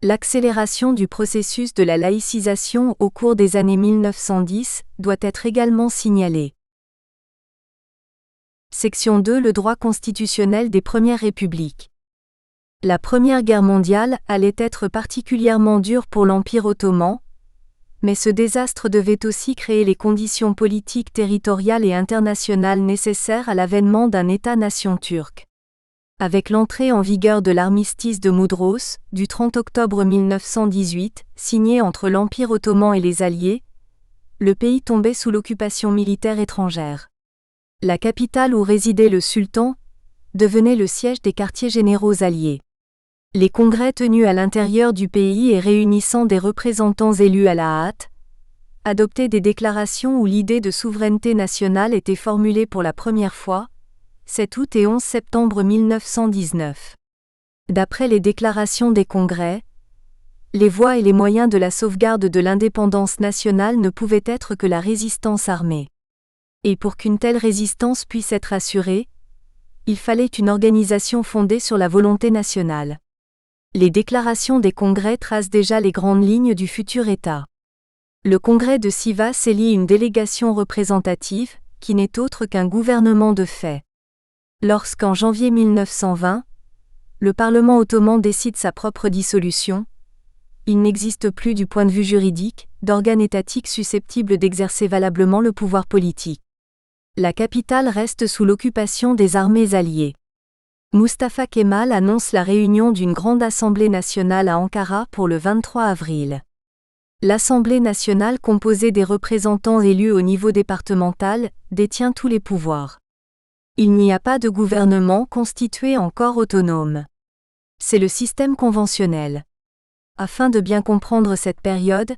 L'accélération du processus de la laïcisation au cours des années 1910 doit être également signalée. Section 2 Le droit constitutionnel des Premières Républiques. La Première Guerre mondiale allait être particulièrement dure pour l'Empire ottoman, mais ce désastre devait aussi créer les conditions politiques territoriales et internationales nécessaires à l'avènement d'un État-nation turc. Avec l'entrée en vigueur de l'armistice de Mudros, du 30 octobre 1918, signé entre l'Empire ottoman et les Alliés, le pays tombait sous l'occupation militaire étrangère. La capitale où résidait le sultan devenait le siège des quartiers généraux alliés. Les congrès tenus à l'intérieur du pays et réunissant des représentants élus à la hâte adoptaient des déclarations où l'idée de souveraineté nationale était formulée pour la première fois, 7 août et 11 septembre 1919. D'après les déclarations des congrès, les voies et les moyens de la sauvegarde de l'indépendance nationale ne pouvaient être que la résistance armée. Et pour qu'une telle résistance puisse être assurée, il fallait une organisation fondée sur la volonté nationale. Les déclarations des congrès tracent déjà les grandes lignes du futur État. Le congrès de Sivas élit une délégation représentative, qui n'est autre qu'un gouvernement de fait. Lorsqu'en janvier 1920, le Parlement ottoman décide sa propre dissolution, il n'existe plus du point de vue juridique, d'organe étatique susceptible d'exercer valablement le pouvoir politique. La capitale reste sous l'occupation des armées alliées. Mustafa Kemal annonce la réunion d'une grande assemblée nationale à Ankara pour le 23 avril. L'Assemblée nationale composée des représentants élus au niveau départemental détient tous les pouvoirs. Il n'y a pas de gouvernement constitué encore autonome. C'est le système conventionnel. Afin de bien comprendre cette période,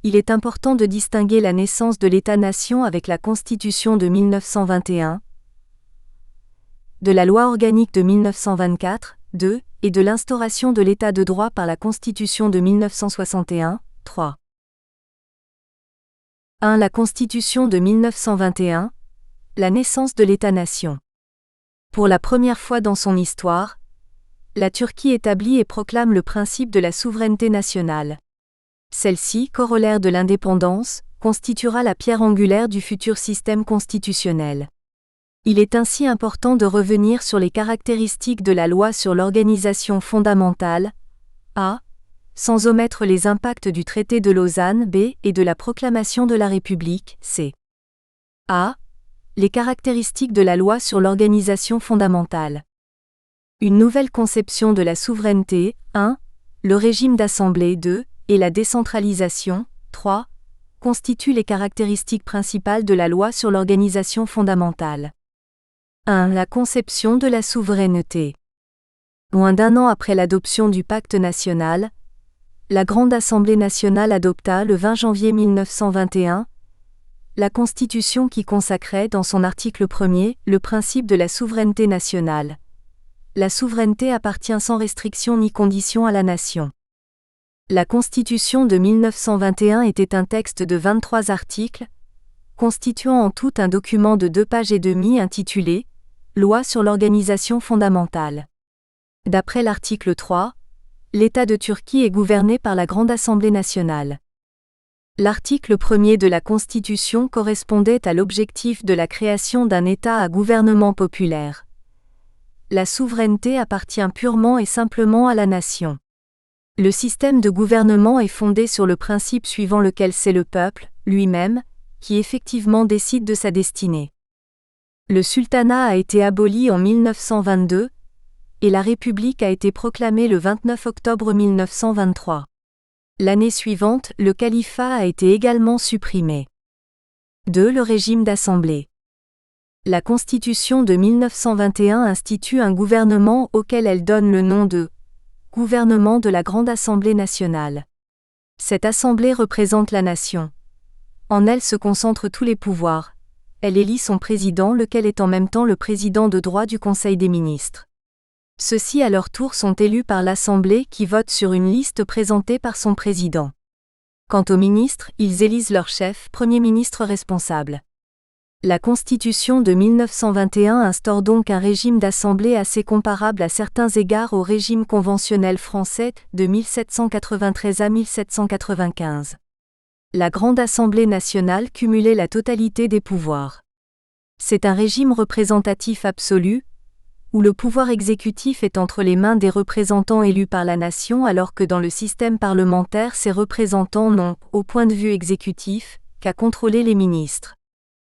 il est important de distinguer la naissance de l'État-nation avec la Constitution de 1921, de la loi organique de 1924, 2, et de l'instauration de l'État de droit par la Constitution de 1961, 3. 1. La Constitution de 1921, la naissance de l'État-nation. Pour la première fois dans son histoire, la Turquie établit et proclame le principe de la souveraineté nationale. Celle-ci, corollaire de l'indépendance, constituera la pierre angulaire du futur système constitutionnel. Il est ainsi important de revenir sur les caractéristiques de la loi sur l'organisation fondamentale, A, sans omettre les impacts du traité de Lausanne, B, et de la proclamation de la République, C. A. Les caractéristiques de la loi sur l'organisation fondamentale. Une nouvelle conception de la souveraineté, 1, le régime d'assemblée, 2, et la décentralisation, 3, constituent les caractéristiques principales de la loi sur l'organisation fondamentale. 1. La conception de la souveraineté. Moins d'un an après l'adoption du pacte national, la Grande Assemblée nationale adopta le 20 janvier 1921 la Constitution qui consacrait dans son article 1er le principe de la souveraineté nationale. La souveraineté appartient sans restriction ni condition à la nation. La Constitution de 1921 était un texte de 23 articles, constituant en tout un document de 2 pages et demie intitulé « Loi sur l'organisation fondamentale ». D'après l'article 3, l'État de Turquie est gouverné par la Grande Assemblée nationale. L'article 1er de la Constitution correspondait à l'objectif de la création d'un État à gouvernement populaire. La souveraineté appartient purement et simplement à la nation. Le système de gouvernement est fondé sur le principe suivant lequel c'est le peuple, lui-même, qui effectivement décide de sa destinée. Le sultanat a été aboli en 1922, et la République a été proclamée le 29 octobre 1923. L'année suivante, le califat a été également supprimé. 2. Le régime d'assemblée. La Constitution de 1921 institue un gouvernement auquel elle donne le nom de « Gouvernement de la Grande Assemblée nationale ». Cette assemblée représente la nation. En elle se concentrent tous les pouvoirs. Elle élit son président, lequel est en même temps le président de droit du Conseil des ministres. Ceux-ci à leur tour sont élus par l'Assemblée qui vote sur une liste présentée par son président. Quant aux ministres, ils élisent leur chef, Premier ministre responsable. La Constitution de 1921 instaure donc un régime d'assemblée assez comparable à certains égards au régime conventionnel français de 1793 à 1795. La Grande Assemblée nationale cumulait la totalité des pouvoirs. C'est un régime représentatif absolu, où le pouvoir exécutif est entre les mains des représentants élus par la nation alors que dans le système parlementaire ces représentants n'ont, au point de vue exécutif, qu'à contrôler les ministres.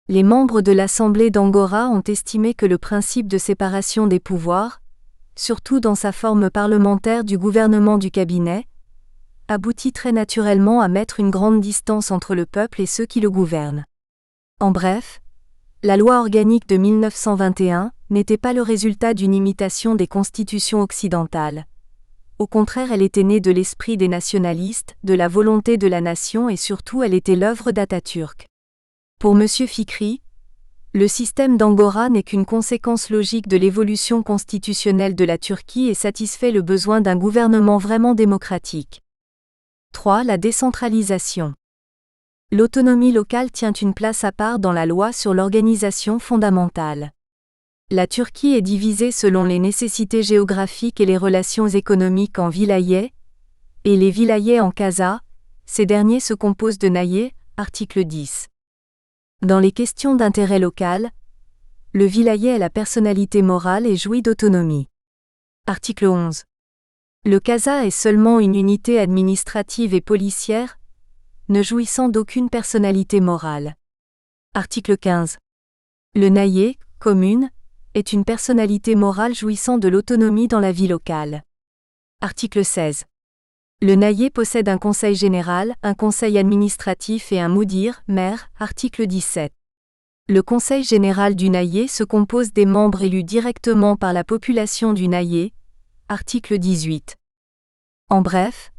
Les membres de l'Assemblée d'Angora ont estimé que le principe de séparation des pouvoirs, surtout dans sa forme parlementaire du gouvernement du cabinet, aboutit très naturellement à mettre une grande distance entre le peuple et ceux qui le gouvernent. En bref, la loi organique de 1921 n'était pas le résultat d'une imitation des constitutions occidentales. Au contraire, elle était née de l'esprit des nationalistes, de la volonté de la nation et surtout elle était l'œuvre d'Atatürk. Pour M. Fikri, le système d'Angora n'est qu'une conséquence logique de l'évolution constitutionnelle de la Turquie et satisfait le besoin d'un gouvernement vraiment démocratique. 3. La décentralisation. L'autonomie locale tient une place à part dans la loi sur l'organisation fondamentale. La Turquie est divisée selon les nécessités géographiques et les relations économiques en vilayets, et les vilayets en kazas, ces derniers se composent de nahiyes, article 10. Dans les questions d'intérêt local, le vilayet est la personnalité morale et jouit d'autonomie. Article 11. Le kaza est seulement une unité administrative et policière, ne jouissant d'aucune personnalité morale. Article 15. Le nahiye, commune, est une personnalité morale jouissant de l'autonomie dans la vie locale. Article 16. Le nahiye possède un conseil général, un conseil administratif et un moudir, maire, article 17. Le conseil général du nahiye se compose des membres élus directement par la population du nahiye, article 18. En bref,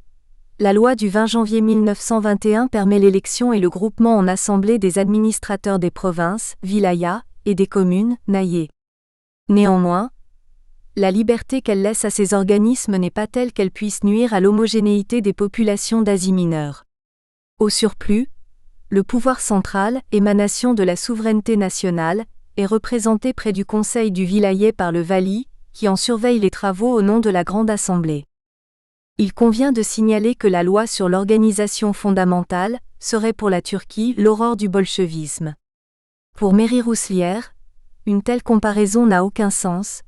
la loi du 20 janvier 1921 permet l'élection et le groupement en assemblée des administrateurs des provinces, vilayas, et des communes, nahiye. Néanmoins, la liberté qu'elle laisse à ces organismes n'est pas telle qu'elle puisse nuire à l'homogénéité des populations d'Asie mineure. Au surplus, le pouvoir central, émanation de la souveraineté nationale, est représenté près du conseil du vilayet par le vali, qui en surveille les travaux au nom de la Grande Assemblée. Il convient de signaler que la loi sur l'organisation fondamentale serait pour la Turquie l'aurore du bolchevisme. Pour Mary Rouslier, une telle comparaison n'a aucun sens.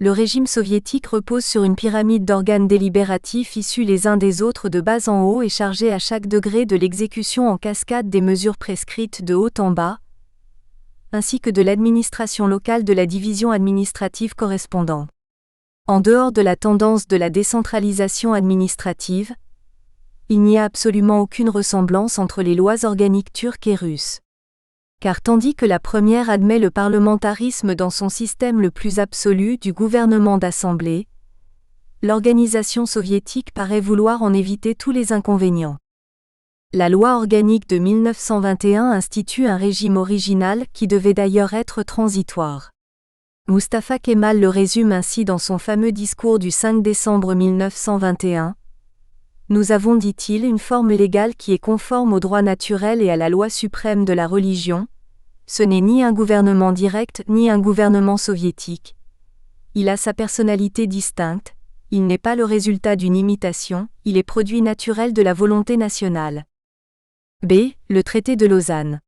Le régime soviétique repose sur une pyramide d'organes délibératifs issus les uns des autres de bas en haut et chargés à chaque degré de l'exécution en cascade des mesures prescrites de haut en bas, ainsi que de l'administration locale de la division administrative correspondante. En dehors de la tendance de la décentralisation administrative, il n'y a absolument aucune ressemblance entre les lois organiques turques et russes. Car tandis que la première admet le parlementarisme dans son système le plus absolu du gouvernement d'assemblée, l'organisation soviétique paraît vouloir en éviter tous les inconvénients. La loi organique de 1921 institue un régime original qui devait d'ailleurs être transitoire. Mustafa Kemal le résume ainsi dans son fameux discours du 5 décembre 1921. Nous avons, dit-il, une forme légale qui est conforme au droit naturel et à la loi suprême de la religion. Ce n'est ni un gouvernement direct ni un gouvernement soviétique. Il a sa personnalité distincte, il n'est pas le résultat d'une imitation, il est produit naturel de la volonté nationale. B. Le traité de Lausanne.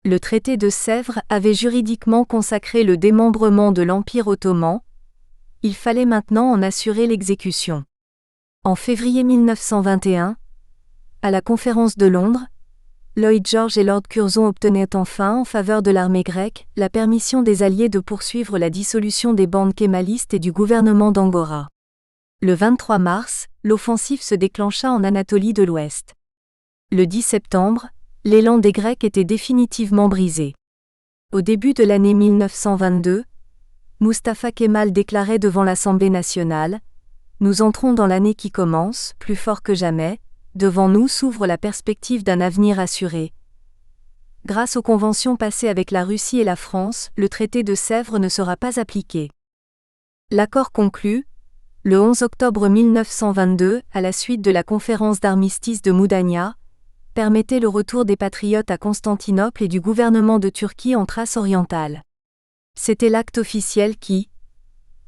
Le traité de Sèvres avait juridiquement consacré le démembrement de l'Empire ottoman. Il fallait maintenant en assurer l'exécution. En février 1921, à la conférence de Londres, Lloyd George et Lord Curzon obtenaient enfin, en faveur de l'armée grecque, la permission des Alliés de poursuivre la dissolution des bandes kémalistes et du gouvernement d'Angora. Le 23 mars, l'offensive se déclencha en Anatolie de l'Ouest. Le 10 septembre, l'élan des Grecs était définitivement brisé. Au début de l'année 1922, Mustafa Kemal déclarait devant l'Assemblée nationale : « Nous entrons dans l'année qui commence, plus fort que jamais, devant nous s'ouvre la perspective d'un avenir assuré. Grâce aux conventions passées avec la Russie et la France, le traité de Sèvres ne sera pas appliqué. » L'accord conclu, le 11 octobre 1922, à la suite de la conférence d'armistice de Mudanya, permettait le retour des patriotes à Constantinople et du gouvernement de Turquie en Thrace orientale. C'était l'acte officiel qui,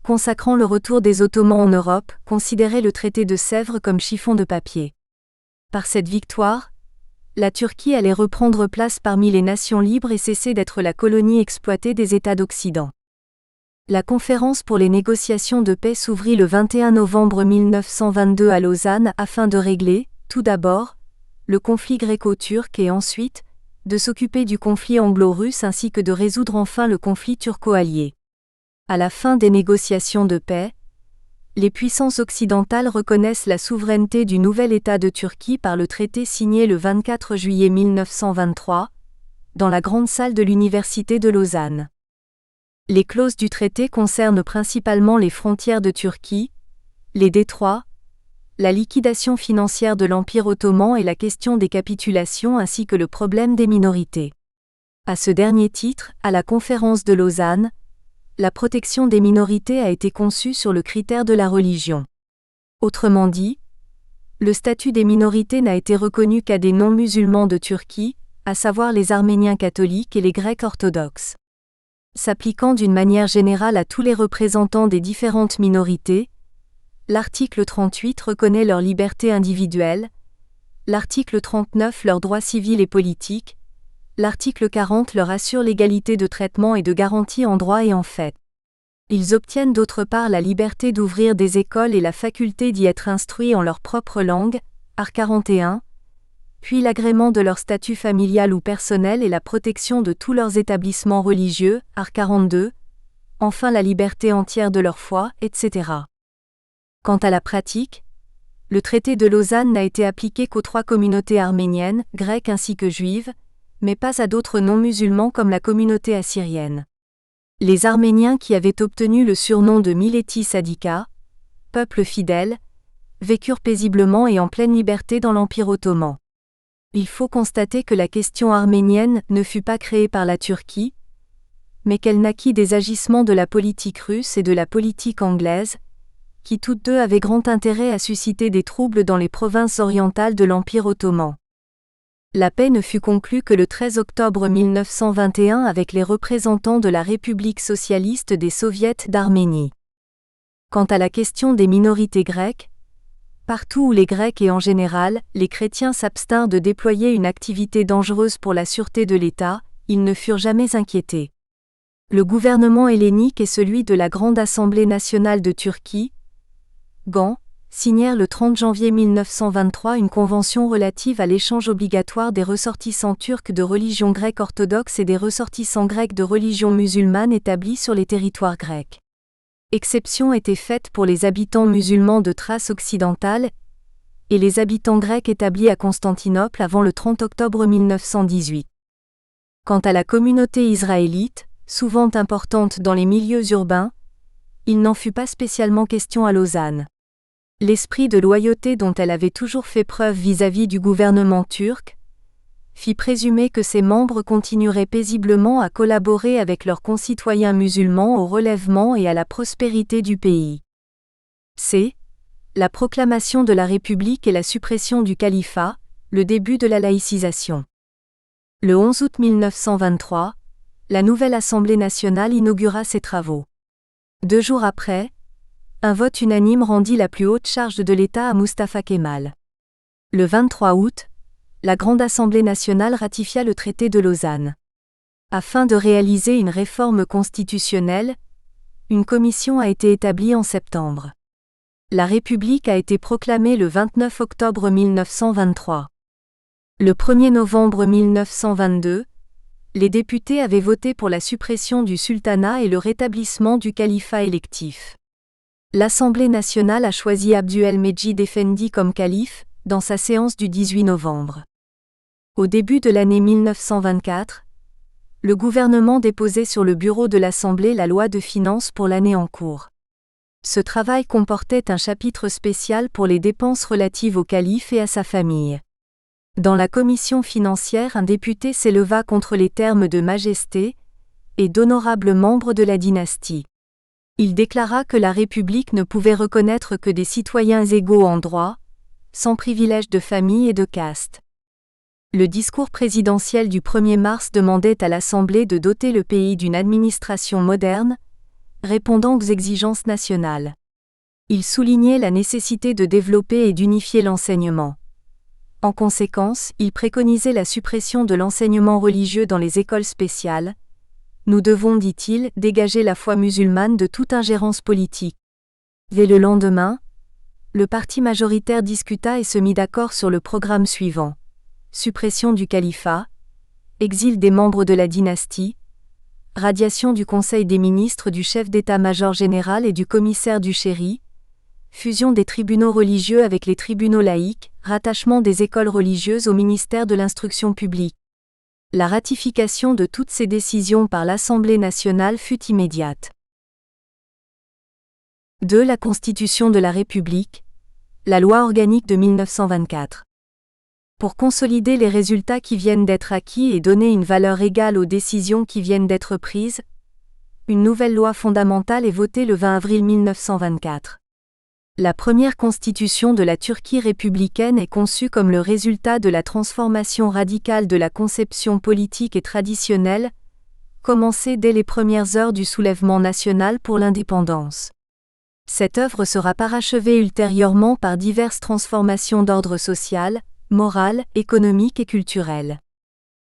consacrant le retour des Ottomans en Europe, considérait le traité de Sèvres comme chiffon de papier. Par cette victoire, la Turquie allait reprendre place parmi les nations libres et cesser d'être la colonie exploitée des États d'Occident. La conférence pour les négociations de paix s'ouvrit le 21 novembre 1922 à Lausanne afin de régler, tout d'abord, le conflit gréco-turc et ensuite, de s'occuper du conflit anglo-russe ainsi que de résoudre enfin le conflit turco-allié. À la fin des négociations de paix, les puissances occidentales reconnaissent la souveraineté du nouvel État de Turquie par le traité signé le 24 juillet 1923, dans la grande salle de l'Université de Lausanne. Les clauses du traité concernent principalement les frontières de Turquie, les détroits, la liquidation financière de l'Empire ottoman et la question des capitulations ainsi que le problème des minorités. À ce dernier titre, à la conférence de Lausanne, la protection des minorités a été conçue sur le critère de la religion. Autrement dit, le statut des minorités n'a été reconnu qu'à des non-musulmans de Turquie, à savoir les Arméniens catholiques et les Grecs orthodoxes. S'appliquant d'une manière générale à tous les représentants des différentes minorités, l'article 38 reconnaît leur liberté individuelle, l'article 39 leurs droits civils et politiques, l'article 40 leur assure l'égalité de traitement et de garantie en droit et en fait. Ils obtiennent d'autre part la liberté d'ouvrir des écoles et la faculté d'y être instruits en leur propre langue, art. 41, puis l'agrément de leur statut familial ou personnel et la protection de tous leurs établissements religieux, art. 42, enfin la liberté entière de leur foi, etc. Quant à la pratique, le traité de Lausanne n'a été appliqué qu'aux 3 communautés arméniennes, grecques ainsi que juives, mais pas à d'autres non-musulmans comme la communauté assyrienne. Les Arméniens qui avaient obtenu le surnom de Milleti Sadika, peuple fidèle, vécurent paisiblement et en pleine liberté dans l'Empire ottoman. Il faut constater que la question arménienne ne fut pas créée par la Turquie, mais qu'elle naquit des agissements de la politique russe et de la politique anglaise, qui toutes deux avaient grand intérêt à susciter des troubles dans les provinces orientales de l'Empire ottoman. La paix ne fut conclue que le 13 octobre 1921 avec les représentants de la République socialiste des Soviets d'Arménie. Quant à la question des minorités grecques, partout où les Grecs et en général, les chrétiens s'abstinrent de déployer une activité dangereuse pour la sûreté de l'État, ils ne furent jamais inquiétés. Le gouvernement hellénique et celui de la Grande Assemblée nationale de Turquie, GAN, signèrent le 30 janvier 1923 une convention relative à l'échange obligatoire des ressortissants turcs de religion grecque orthodoxe et des ressortissants grecs de religion musulmane établis sur les territoires grecs. Exception était faite pour les habitants musulmans de Thrace occidentale et les habitants grecs établis à Constantinople avant le 30 octobre 1918. Quant à la communauté israélite, souvent importante dans les milieux urbains, il n'en fut pas spécialement question à Lausanne. L'esprit de loyauté dont elle avait toujours fait preuve vis-à-vis du gouvernement turc fit présumer que ses membres continueraient paisiblement à collaborer avec leurs concitoyens musulmans au relèvement et à la prospérité du pays. C. La proclamation de la République et la suppression du califat, le début de la laïcisation. Le 11 août 1923, la nouvelle Assemblée nationale inaugura ses travaux. 2 jours après, un vote unanime rendit la plus haute charge de l'État à Mustafa Kemal. Le 23 août, la Grande Assemblée nationale ratifia le traité de Lausanne. Afin de réaliser une réforme constitutionnelle, une commission a été établie en septembre. La République a été proclamée le 29 octobre 1923. Le 1er novembre 1922, les députés avaient voté pour la suppression du sultanat et le rétablissement du califat électif. L'Assemblée nationale a choisi Abdülmecid Efendi comme calife, dans sa séance du 18 novembre. Au début de l'année 1924, le gouvernement déposait sur le bureau de l'Assemblée la loi de finances pour l'année en cours. Ce travail comportait un chapitre spécial pour les dépenses relatives au calife et à sa famille. Dans la commission financière, un député s'éleva contre les termes de majesté et d'honorables membres de la dynastie. Il déclara que la République ne pouvait reconnaître que des citoyens égaux en droit, sans privilège de famille et de caste. Le discours présidentiel du 1er mars demandait à l'Assemblée de doter le pays d'une administration moderne, répondant aux exigences nationales. Il soulignait la nécessité de développer et d'unifier l'enseignement. En conséquence, il préconisait la suppression de l'enseignement religieux dans les écoles spéciales. Nous devons, dit-il, dégager la foi musulmane de toute ingérence politique. Dès le lendemain, le parti majoritaire discuta et se mit d'accord sur le programme suivant: suppression du califat, exil des membres de la dynastie, radiation du Conseil des ministres, du chef d'état-major général et du commissaire du chéri, fusion des tribunaux religieux avec les tribunaux laïques, rattachement des écoles religieuses au ministère de l'Instruction publique. La ratification de toutes ces décisions par l'Assemblée nationale fut immédiate. 2. La Constitution de la République, la loi organique de 1924. Pour consolider les résultats qui viennent d'être acquis et donner une valeur égale aux décisions qui viennent d'être prises, une nouvelle loi fondamentale est votée le 20 avril 1924. La première constitution de la Turquie républicaine est conçue comme le résultat de la transformation radicale de la conception politique et traditionnelle, commencée dès les premières heures du soulèvement national pour l'indépendance. Cette œuvre sera parachevée ultérieurement par diverses transformations d'ordre social, moral, économique et culturel.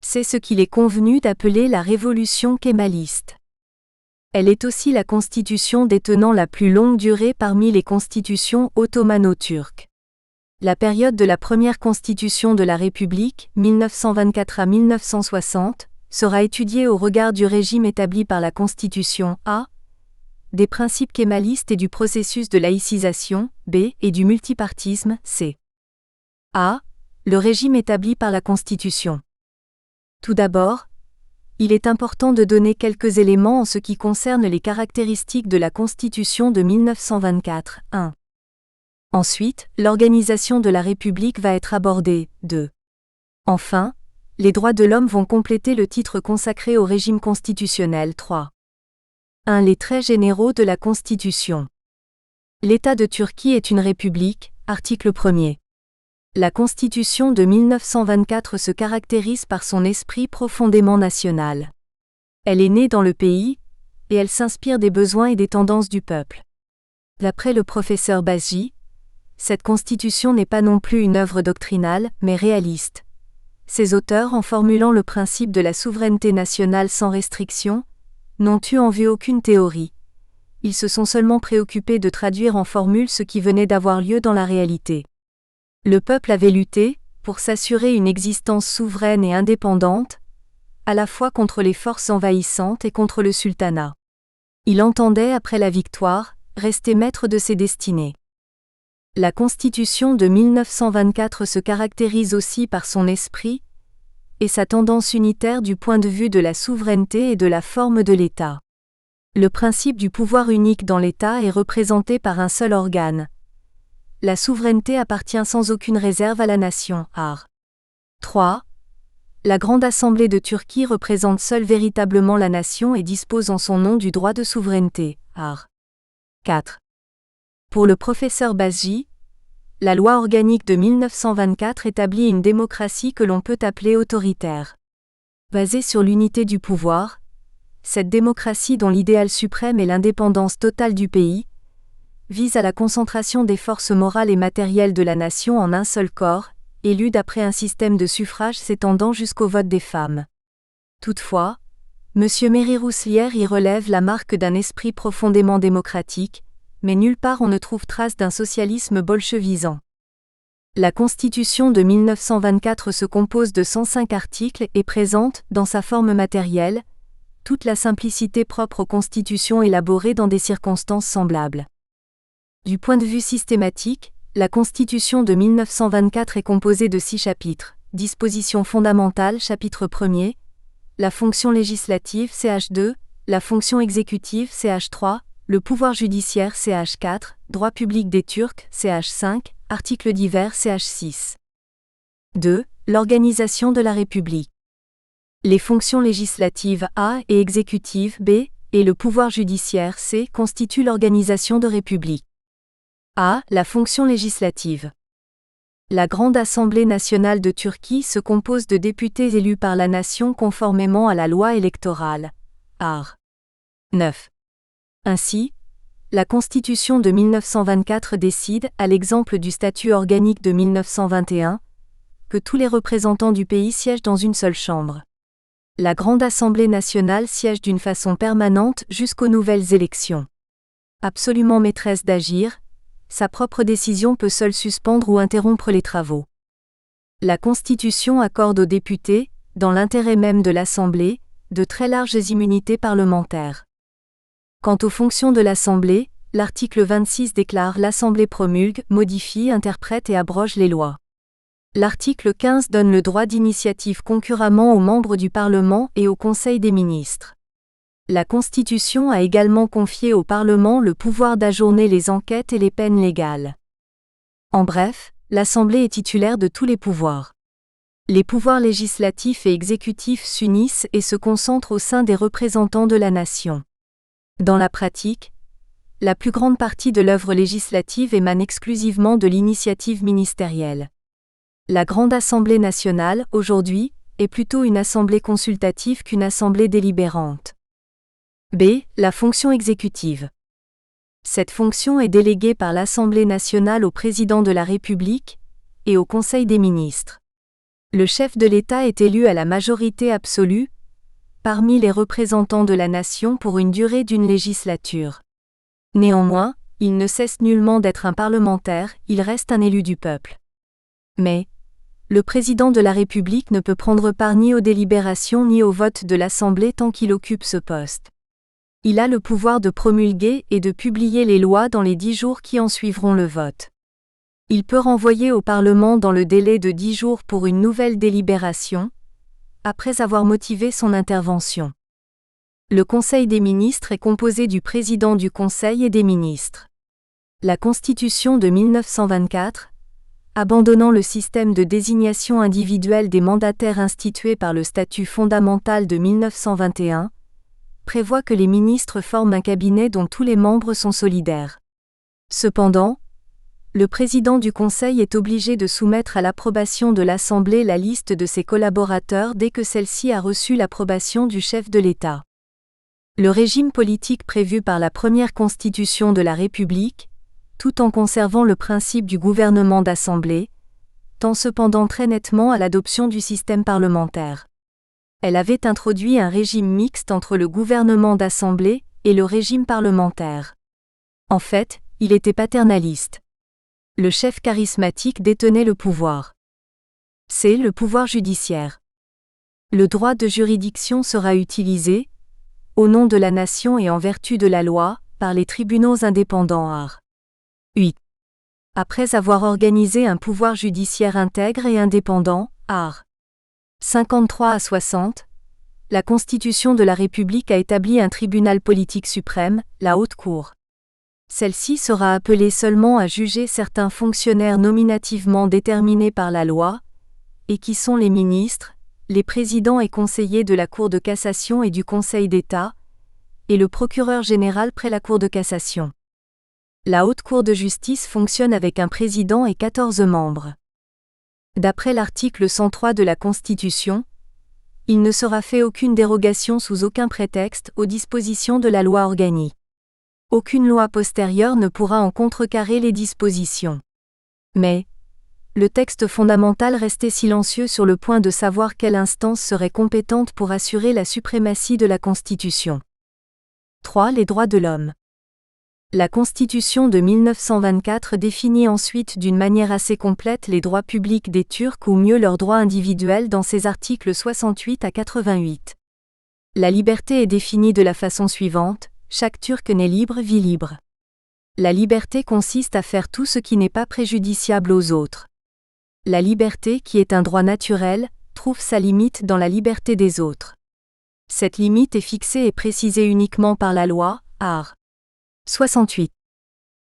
C'est ce qu'il est convenu d'appeler la révolution kémaliste. Elle est aussi la constitution détenant la plus longue durée parmi les constitutions ottomano-turques. La période de la première constitution de la République, 1924 à 1960, sera étudiée au regard du régime établi par la Constitution A, des principes kémalistes et du processus de laïcisation, B, et du multipartisme, C. A. Le régime établi par la Constitution. Tout d'abord, il est important de donner quelques éléments en ce qui concerne les caractéristiques de la Constitution de 1924. 1. Ensuite, l'organisation de la République va être abordée. 2. Enfin, les droits de l'homme vont compléter le titre consacré au régime constitutionnel. 3. 1. Les traits généraux de la Constitution. L'État de Turquie est une république, article 1er. La Constitution de 1924 se caractérise par son esprit profondément national. Elle est née dans le pays, et elle s'inspire des besoins et des tendances du peuple. D'après le professeur Basji, cette Constitution n'est pas non plus une œuvre doctrinale, mais réaliste. Ses auteurs, en formulant le principe de la souveraineté nationale sans restriction, n'ont eu en vue aucune théorie. Ils se sont seulement préoccupés de traduire en formule ce qui venait d'avoir lieu dans la réalité. Le peuple avait lutté, pour s'assurer une existence souveraine et indépendante, à la fois contre les forces envahissantes et contre le sultanat. Il entendait, après la victoire, rester maître de ses destinées. La Constitution de 1924 se caractérise aussi par son esprit et sa tendance unitaire du point de vue de la souveraineté et de la forme de l'État. Le principe du pouvoir unique dans l'État est représenté par un seul organe. La souveraineté appartient sans aucune réserve à la nation. Art. 3. La Grande Assemblée de Turquie représente seule véritablement la nation et dispose en son nom du droit de souveraineté. Art. 4. Pour le professeur Basji, la loi organique de 1924 établit une démocratie que l'on peut appeler autoritaire. Basée sur l'unité du pouvoir, cette démocratie dont l'idéal suprême est l'indépendance totale du pays, vise à la concentration des forces morales et matérielles de la nation en un seul corps, élu d'après un système de suffrage s'étendant jusqu'au vote des femmes. Toutefois, M. Mehri Rouslier y relève la marque d'un esprit profondément démocratique, mais nulle part on ne trouve trace d'un socialisme bolchevisant. La Constitution de 1924 se compose de 105 articles et présente, dans sa forme matérielle, toute la simplicité propre aux constitutions élaborées dans des circonstances semblables. Du point de vue systématique, la Constitution de 1924 est composée de 6 chapitres. Dispositions fondamentales, chapitre 1er, la fonction législative CH2, la fonction exécutive CH3, le pouvoir judiciaire CH4, droit public des Turcs CH5, articles divers CH6. 2. L'organisation de la République. Les fonctions législatives A et exécutives B et le pouvoir judiciaire C constituent l'organisation de République. A. La fonction législative. La Grande Assemblée nationale de Turquie se compose de députés élus par la nation conformément à la loi électorale. Art. 9. Ainsi, la Constitution de 1924 décide, à l'exemple du statut organique de 1921, que tous les représentants du pays siègent dans une seule chambre. La Grande Assemblée nationale siège d'une façon permanente jusqu'aux nouvelles élections. Absolument maîtresse d'agir, sa propre décision peut seule suspendre ou interrompre les travaux. La Constitution accorde aux députés, dans l'intérêt même de l'Assemblée, de très larges immunités parlementaires. Quant aux fonctions de l'Assemblée, l'article 26 déclare l'Assemblée promulgue, modifie, interprète et abroge les lois. L'article 15 donne le droit d'initiative concurremment aux membres du Parlement et au Conseil des ministres. La Constitution a également confié au Parlement le pouvoir d'ajourner les enquêtes et les peines légales. En bref, l'Assemblée est titulaire de tous les pouvoirs. Les pouvoirs législatifs et exécutifs s'unissent et se concentrent au sein des représentants de la nation. Dans la pratique, la plus grande partie de l'œuvre législative émane exclusivement de l'initiative ministérielle. La Grande Assemblée nationale, aujourd'hui, est plutôt une assemblée consultative qu'une assemblée délibérante. B. La fonction exécutive. Cette fonction est déléguée par l'Assemblée nationale au président de la République et au Conseil des ministres. Le chef de l'État est élu à la majorité absolue parmi les représentants de la nation pour une durée d'une législature. Néanmoins, il ne cesse nullement d'être un parlementaire, il reste un élu du peuple. Mais, le président de la République ne peut prendre part ni aux délibérations ni au vote de l'Assemblée tant qu'il occupe ce poste. Il a le pouvoir de promulguer et de publier les lois dans les 10 jours qui en suivront le vote. Il peut renvoyer au Parlement dans le délai de 10 jours pour une nouvelle délibération, après avoir motivé son intervention. Le Conseil des ministres est composé du président du Conseil et des ministres. La Constitution de 1924, abandonnant le système de désignation individuelle des mandataires institué par le statut fondamental de 1921, prévoit que les ministres forment un cabinet dont tous les membres sont solidaires. Cependant, le président du Conseil est obligé de soumettre à l'approbation de l'Assemblée la liste de ses collaborateurs dès que celle-ci a reçu l'approbation du chef de l'État. Le régime politique prévu par la première Constitution de la République, tout en conservant le principe du gouvernement d'Assemblée, tend cependant très nettement à l'adoption du système parlementaire. Elle avait introduit un régime mixte entre le gouvernement d'Assemblée et le régime parlementaire. En fait, il était paternaliste. Le chef charismatique détenait le pouvoir. C'est le pouvoir judiciaire. Le droit de juridiction sera utilisé, au nom de la nation et en vertu de la loi, par les tribunaux indépendants. Art. 8. Après avoir organisé un pouvoir judiciaire intègre et indépendant, art. 53 à 60, la Constitution de la République a établi un tribunal politique suprême, la Haute Cour. Celle-ci sera appelée seulement à juger certains fonctionnaires nominativement déterminés par la loi, et qui sont les ministres, les présidents et conseillers de la Cour de cassation et du Conseil d'État, et le procureur général près la Cour de cassation. La Haute Cour de justice fonctionne avec un président et 14 membres. D'après l'article 103 de la Constitution, il ne sera fait aucune dérogation sous aucun prétexte aux dispositions de la loi organique. Aucune loi postérieure ne pourra en contrecarrer les dispositions. Mais, le texte fondamental restait silencieux sur le point de savoir quelle instance serait compétente pour assurer la suprématie de la Constitution. 3. Les droits de l'homme. La Constitution de 1924 définit ensuite d'une manière assez complète les droits publics des Turcs ou mieux leurs droits individuels dans ses articles 68 à 88. La liberté est définie de la façon suivante: chaque Turc né libre vit libre. La liberté consiste à faire tout ce qui n'est pas préjudiciable aux autres. La liberté, qui est un droit naturel, trouve sa limite dans la liberté des autres. Cette limite est fixée et précisée uniquement par la loi, art. 68.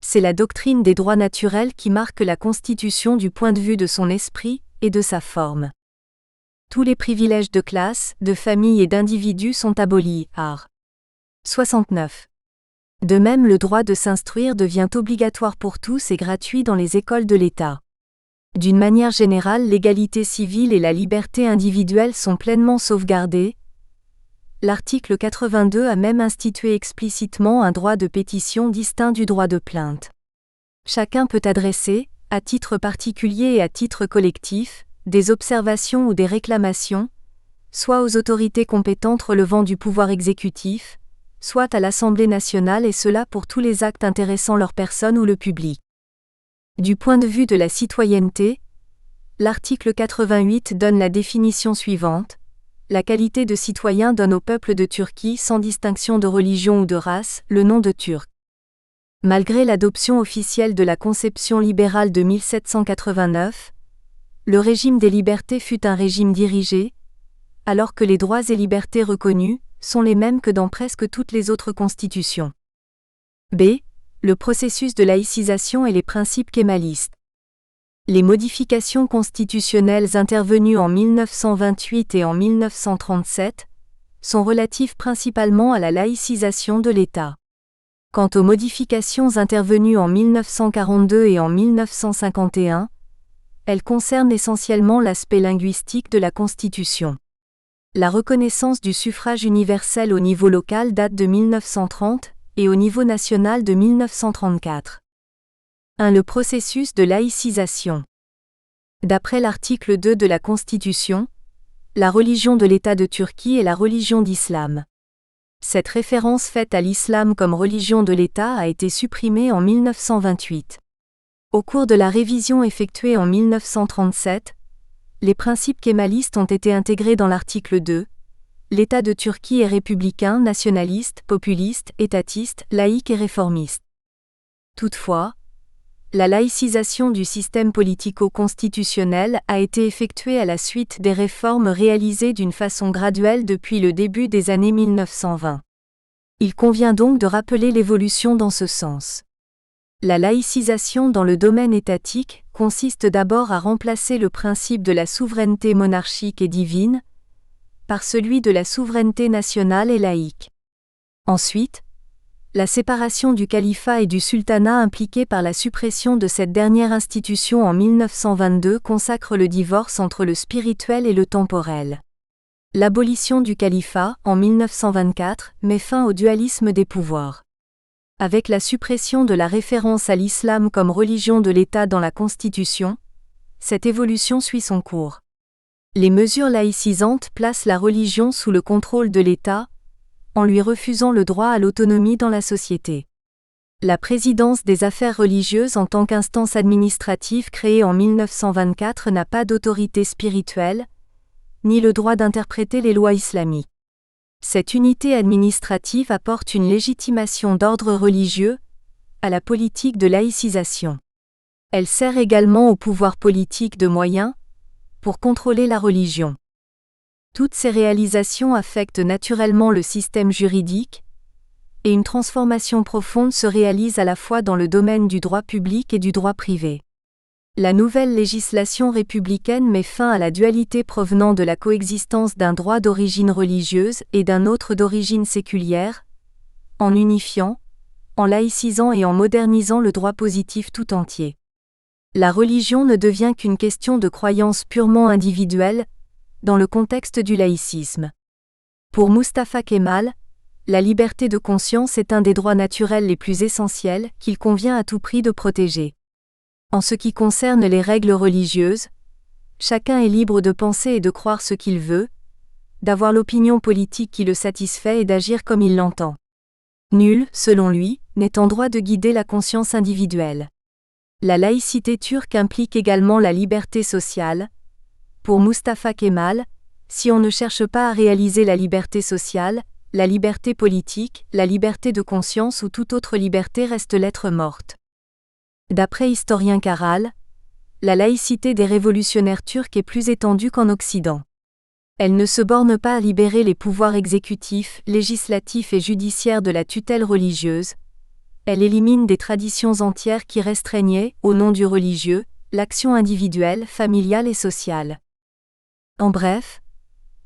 C'est la doctrine des droits naturels qui marque la Constitution du point de vue de son esprit et de sa forme. Tous les privilèges de classe, de famille et d'individu sont abolis, art. 69. De même, le droit de s'instruire devient obligatoire pour tous et gratuit dans les écoles de l'État. D'une manière générale, l'égalité civile et la liberté individuelle sont pleinement sauvegardées. L'article 82 a même institué explicitement un droit de pétition distinct du droit de plainte. Chacun peut adresser, à titre particulier et à titre collectif, des observations ou des réclamations, soit aux autorités compétentes relevant du pouvoir exécutif, soit à l'Assemblée nationale, et cela pour tous les actes intéressant leur personne ou le public. Du point de vue de la citoyenneté, l'article 88 donne la définition suivante. La qualité de citoyen donne au peuple de Turquie, sans distinction de religion ou de race, le nom de Turc. Malgré l'adoption officielle de la conception libérale de 1789, le régime des libertés fut un régime dirigé, alors que les droits et libertés reconnus sont les mêmes que dans presque toutes les autres constitutions. B. Le processus de laïcisation et les principes kémalistes. Les modifications constitutionnelles intervenues en 1928 et en 1937 sont relatives principalement à la laïcisation de l'État. Quant aux modifications intervenues en 1942 et en 1951, elles concernent essentiellement l'aspect linguistique de la Constitution. La reconnaissance du suffrage universel au niveau local date de 1930 et au niveau national de 1934. 1. Le processus de laïcisation. D'après l'article 2 de la Constitution, la religion de l'État de Turquie est la religion d'islam. Cette référence faite à l'islam comme religion de l'État a été supprimée en 1928. Au cours de la révision effectuée en 1937, les principes kémalistes ont été intégrés dans l'article 2. L'État de Turquie est républicain, nationaliste, populiste, étatiste, laïque et réformiste. Toutefois, la laïcisation du système politico-constitutionnel a été effectuée à la suite des réformes réalisées d'une façon graduelle depuis le début des années 1920. Il convient donc de rappeler l'évolution dans ce sens. La laïcisation dans le domaine étatique consiste d'abord à remplacer le principe de la souveraineté monarchique et divine par celui de la souveraineté nationale et laïque. Ensuite, la séparation du califat et du sultanat impliquée par la suppression de cette dernière institution en 1922 consacre le divorce entre le spirituel et le temporel. L'abolition du califat, en 1924, met fin au dualisme des pouvoirs. Avec la suppression de la référence à l'islam comme religion de l'État dans la Constitution, cette évolution suit son cours. Les mesures laïcisantes placent la religion sous le contrôle de l'État, en lui refusant le droit à l'autonomie dans la société. La présidence des affaires religieuses en tant qu'instance administrative créée en 1924 n'a pas d'autorité spirituelle, ni le droit d'interpréter les lois islamiques. Cette unité administrative apporte une légitimation d'ordre religieux à la politique de laïcisation. Elle sert également au pouvoir politique de moyens pour contrôler la religion. Toutes ces réalisations affectent naturellement le système juridique, et une transformation profonde se réalise à la fois dans le domaine du droit public et du droit privé. La nouvelle législation républicaine met fin à la dualité provenant de la coexistence d'un droit d'origine religieuse et d'un autre d'origine séculière, en unifiant, en laïcisant et en modernisant le droit positif tout entier. La religion ne devient qu'une question de croyance purement individuelle, dans le contexte du laïcisme. Pour Mustafa Kemal, la liberté de conscience est un des droits naturels les plus essentiels qu'il convient à tout prix de protéger. En ce qui concerne les règles religieuses, chacun est libre de penser et de croire ce qu'il veut, d'avoir l'opinion politique qui le satisfait et d'agir comme il l'entend. Nul, selon lui, n'est en droit de guider la conscience individuelle. La laïcité turque implique également la liberté sociale. Pour Mustafa Kemal, si on ne cherche pas à réaliser la liberté sociale, la liberté politique, la liberté de conscience ou toute autre liberté reste lettre morte. D'après historien Karal, la laïcité des révolutionnaires turcs est plus étendue qu'en Occident. Elle ne se borne pas à libérer les pouvoirs exécutifs, législatifs et judiciaires de la tutelle religieuse. Elle élimine des traditions entières qui restreignaient, au nom du religieux, l'action individuelle, familiale et sociale. En bref,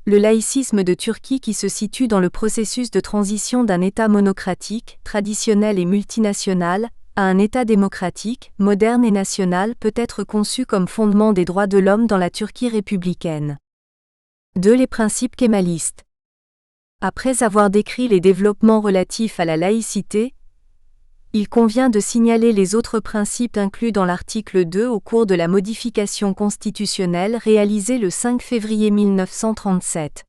le laïcisme de Turquie qui se situe dans le processus de transition d'un État monocratique, traditionnel et multinational, à un État démocratique, moderne et national peut être conçu comme fondement des droits de l'homme dans la Turquie républicaine. 2. Les principes kémalistes. Après avoir décrit les développements relatifs à la laïcité, il convient de signaler les autres principes inclus dans l'article 2 au cours de la modification constitutionnelle réalisée le 5 février 1937.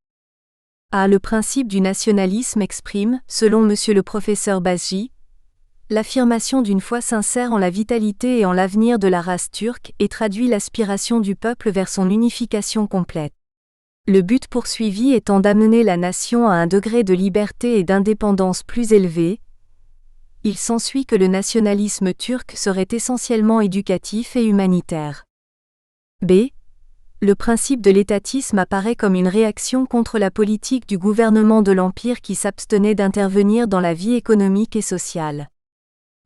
A. Le principe du nationalisme exprime, selon M. le professeur Basji, l'affirmation d'une foi sincère en la vitalité et en l'avenir de la race turque et traduit l'aspiration du peuple vers son unification complète. Le but poursuivi étant d'amener la nation à un degré de liberté et d'indépendance plus élevé, il s'ensuit que le nationalisme turc serait essentiellement éducatif et humanitaire. B. Le principe de l'étatisme apparaît comme une réaction contre la politique du gouvernement de l'Empire qui s'abstenait d'intervenir dans la vie économique et sociale.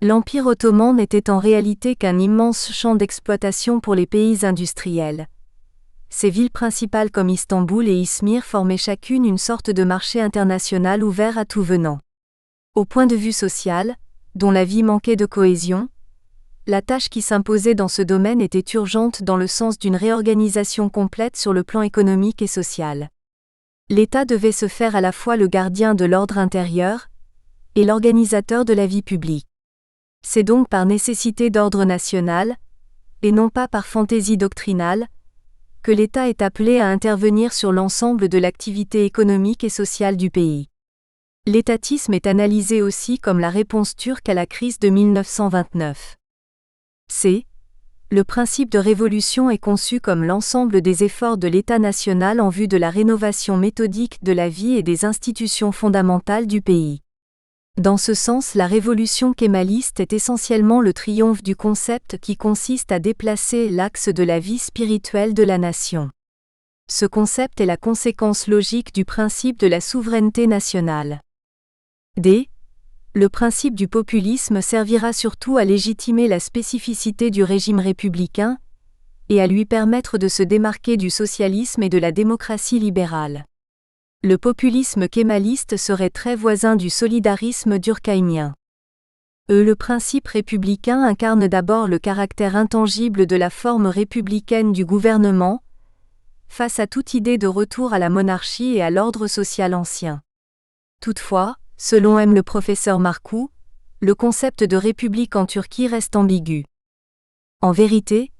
L'Empire ottoman n'était en réalité qu'un immense champ d'exploitation pour les pays industriels. Ces villes principales comme Istanbul et Izmir formaient chacune une sorte de marché international ouvert à tout venant. Au point de vue social, dont la vie manquait de cohésion, la tâche qui s'imposait dans ce domaine était urgente dans le sens d'une réorganisation complète sur le plan économique et social. L'État devait se faire à la fois le gardien de l'ordre intérieur et l'organisateur de la vie publique. C'est donc par nécessité d'ordre national, et non pas par fantaisie doctrinale, que l'État est appelé à intervenir sur l'ensemble de l'activité économique et sociale du pays. L'étatisme est analysé aussi comme la réponse turque à la crise de 1929. C. Le principe de révolution est conçu comme l'ensemble des efforts de l'État national en vue de la rénovation méthodique de la vie et des institutions fondamentales du pays. Dans ce sens, la révolution kémaliste est essentiellement le triomphe du concept qui consiste à déplacer l'axe de la vie spirituelle de la nation. Ce concept est la conséquence logique du principe de la souveraineté nationale. D. Le principe du populisme servira surtout à légitimer la spécificité du régime républicain et à lui permettre de se démarquer du socialisme et de la démocratie libérale. Le populisme kémaliste serait très voisin du solidarisme durkheimien. Le principe républicain incarne d'abord le caractère intangible de la forme républicaine du gouvernement, face à toute idée de retour à la monarchie et à l'ordre social ancien. Toutefois, selon le professeur Marcou, le concept de république en Turquie reste ambigu. En vérité,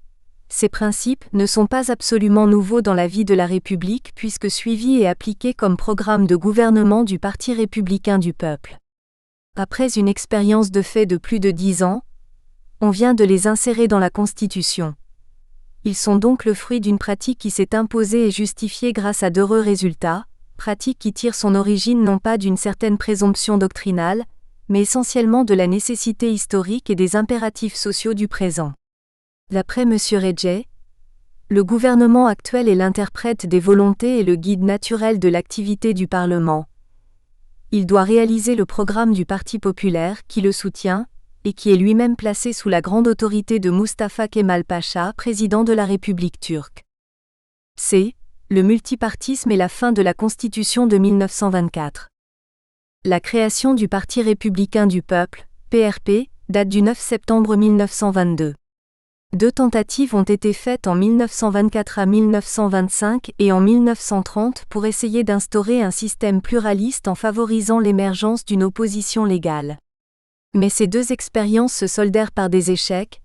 ces principes ne sont pas absolument nouveaux dans la vie de la République puisque suivis et appliqués comme programme de gouvernement du Parti républicain du peuple. Après une expérience de fait de plus de 10 ans, on vient de les insérer dans la Constitution. Ils sont donc le fruit d'une pratique qui s'est imposée et justifiée grâce à d'heureux résultats, pratique qui tire son origine non pas d'une certaine présomption doctrinale, mais essentiellement de la nécessité historique et des impératifs sociaux du présent. D'après M. Recep, le gouvernement actuel est l'interprète des volontés et le guide naturel de l'activité du Parlement. Il doit réaliser le programme du Parti populaire qui le soutient, et qui est lui-même placé sous la grande autorité de Mustafa Kemal Pacha, président de la République turque. C. Le multipartisme et la fin de la Constitution de 1924. La création du Parti républicain du peuple, PRP, date du 9 septembre 1922. 2 tentatives ont été faites en 1924 à 1925 et en 1930 pour essayer d'instaurer un système pluraliste en favorisant l'émergence d'une opposition légale. Mais ces 2 expériences se soldèrent par des échecs,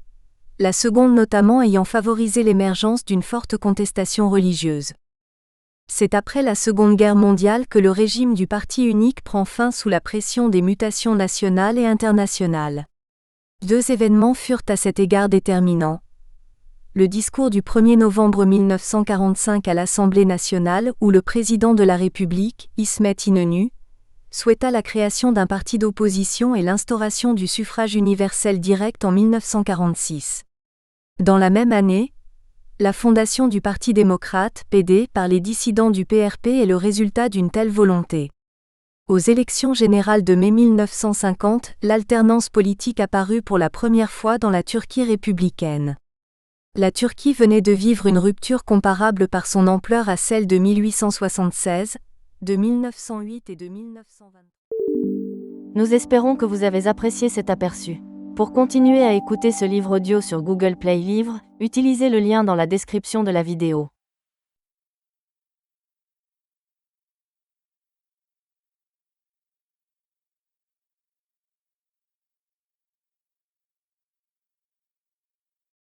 la seconde notamment ayant favorisé l'émergence d'une forte contestation religieuse. C'est après la Seconde Guerre mondiale que le régime du parti unique prend fin sous la pression des mutations nationales et internationales. 2 événements furent à cet égard déterminants. Le discours du 1er novembre 1945 à l'Assemblée nationale où le président de la République, İsmet İnönü, souhaita la création d'un parti d'opposition et l'instauration du suffrage universel direct en 1946. Dans la même année, La fondation du Parti démocrate, PD, par les dissidents du PRP est le résultat d'une telle volonté. Aux élections générales de mai 1950, l'alternance politique apparut pour la première fois dans la Turquie républicaine. La Turquie venait de vivre une rupture comparable par son ampleur à celle de 1876, de 1908 et de 1920. Nous espérons que vous avez apprécié cet aperçu. Pour continuer à écouter ce livre audio sur Google Play Livres, utilisez le lien dans la description de la vidéo.